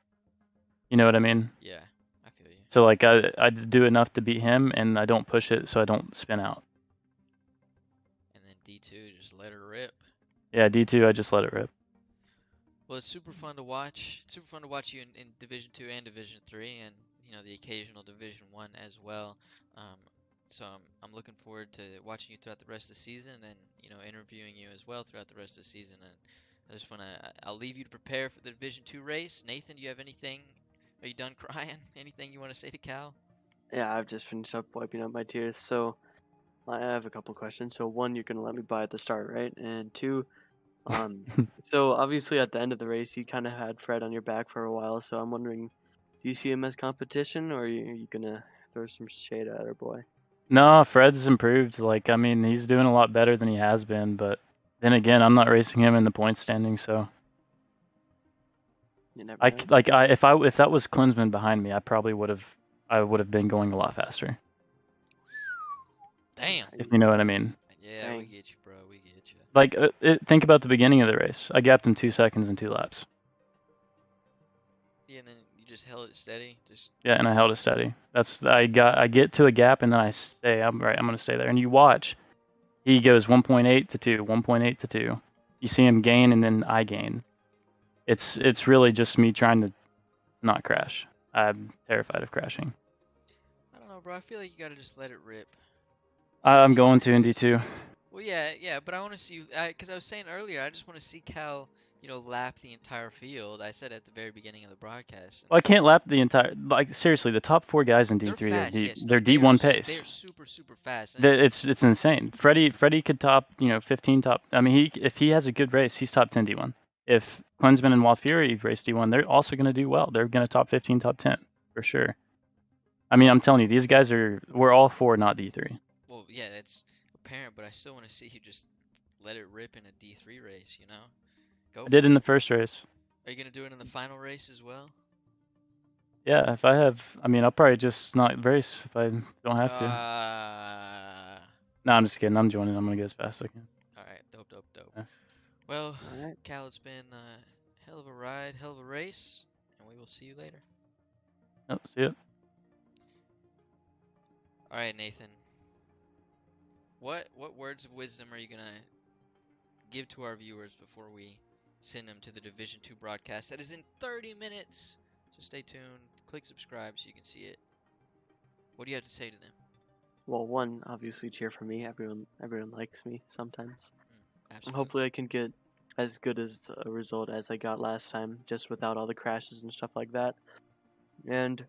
You know what I mean? Yeah. I feel you. So like I just do enough to beat him, and I don't push it, so I don't spin out. And then D2, just let her rip. Yeah, D2, I just let it rip. Well, it's super fun to watch. It's super fun to watch you in Division 2 and Division 3, and the occasional Division 1 as well. Um, so I'm looking forward to watching you throughout the rest of the season, and interviewing you as well throughout the rest of the season. And I'll leave you to prepare for the Division 2 race. Nathan, do you have anything? Are you done crying? Anything you want to say to Cal? Yeah, I've just finished up wiping out my tears. So I have a couple questions. So one, you're gonna let me buy at the start, right? And two, so obviously at the end of the race, you kind of had Fred on your back for a while. So I'm wondering, do you see him as competition, or are you gonna throw some shade at our boy? No, Fred's improved. Like, I mean, he's doing a lot better than he has been, but then again, I'm not racing him in the point standing, so You never know. if that was Klinsman behind me, I would have been going a lot faster. Damn. If you know what I mean. Yeah, we Dang. get you, bro. We get you. Like, think about the beginning of the race. I gapped him 2 seconds in 2 laps. Yeah, and then you just held it steady. Just Yeah, and I held it steady. I get to a gap and then I stay. I'm going to stay there. And you watch, he goes 1.8 to 2, 1.8 to 2. You see him gain and then I gain. It's really just me trying to not crash. I'm terrified of crashing. I don't know, bro. I feel like you gotta just let it rip. I'm going D3 to in race. D2. Well, yeah, but I want to see you, because I was saying earlier, I just want to see Cal, lap the entire field. I said at the very beginning of the broadcast. And Well, I can't lap the entire. Like, seriously, the top 4 guys in they're D3 fast, yes. they're No, they are D1 pace. they're super, super fast. And It's insane. Freddie could top 15 top. I mean, if he has a good race, he's top 10 D1. If Klinsman and Wild Fury race D1, they're also going to do well. They're going to top 15, top 10 for sure. I mean, I'm telling you, these guys we're all 4, not D3. well, yeah, that's apparent, but I still want to see you just let it rip in a D3 race. Go I did for in it. the first race. Are you gonna do it in the final race as well? Yeah, if I have, I mean, I'll probably just not race if I don't have to. No, I'm just kidding. I'm joining. I'm going to get as fast as I can. All right, dope, dope, dope. Yeah. Well, All right. Cal, it's been a hell of a ride, hell of a race, and we will see you later. Yep, see ya. All right, Nathan. What words of wisdom are you gonna give to our viewers before we send them to the Division 2 broadcast? That is in 30 minutes. So stay tuned. Click subscribe so you can see it. What do you have to say to them? Well, one, obviously cheer for me. Everyone likes me sometimes. Absolutely. Hopefully I can get as good as a result as I got last time, just without all the crashes and stuff like that. And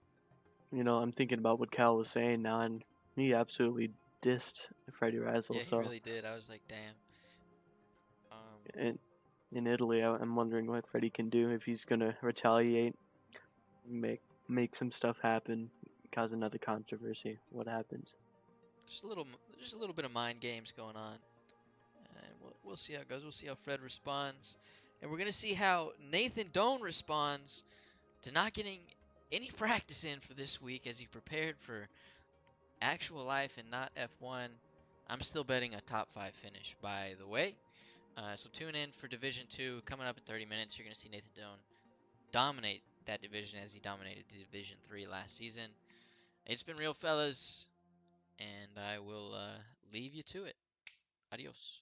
I'm thinking about what Cal was saying now, and he absolutely dissed Freddie Razzle. Yeah, he So really did. I was like, damn. in Italy, I'm wondering what Freddie can do if he's gonna retaliate, make some stuff happen, cause another controversy. What happens? Just a little bit of mind games going on. And we'll see how it goes. We'll see how Fred responds. And we're going to see how Nathan Doan responds to not getting any practice in for this week as he prepared for actual life and not F1. I'm still betting a top 5 finish, by the way. So tune in for Division 2 coming up in 30 minutes. You're going to see Nathan Doan dominate that division as he dominated Division 3 last season. It's been real, fellas, and I will leave you to it. Adios.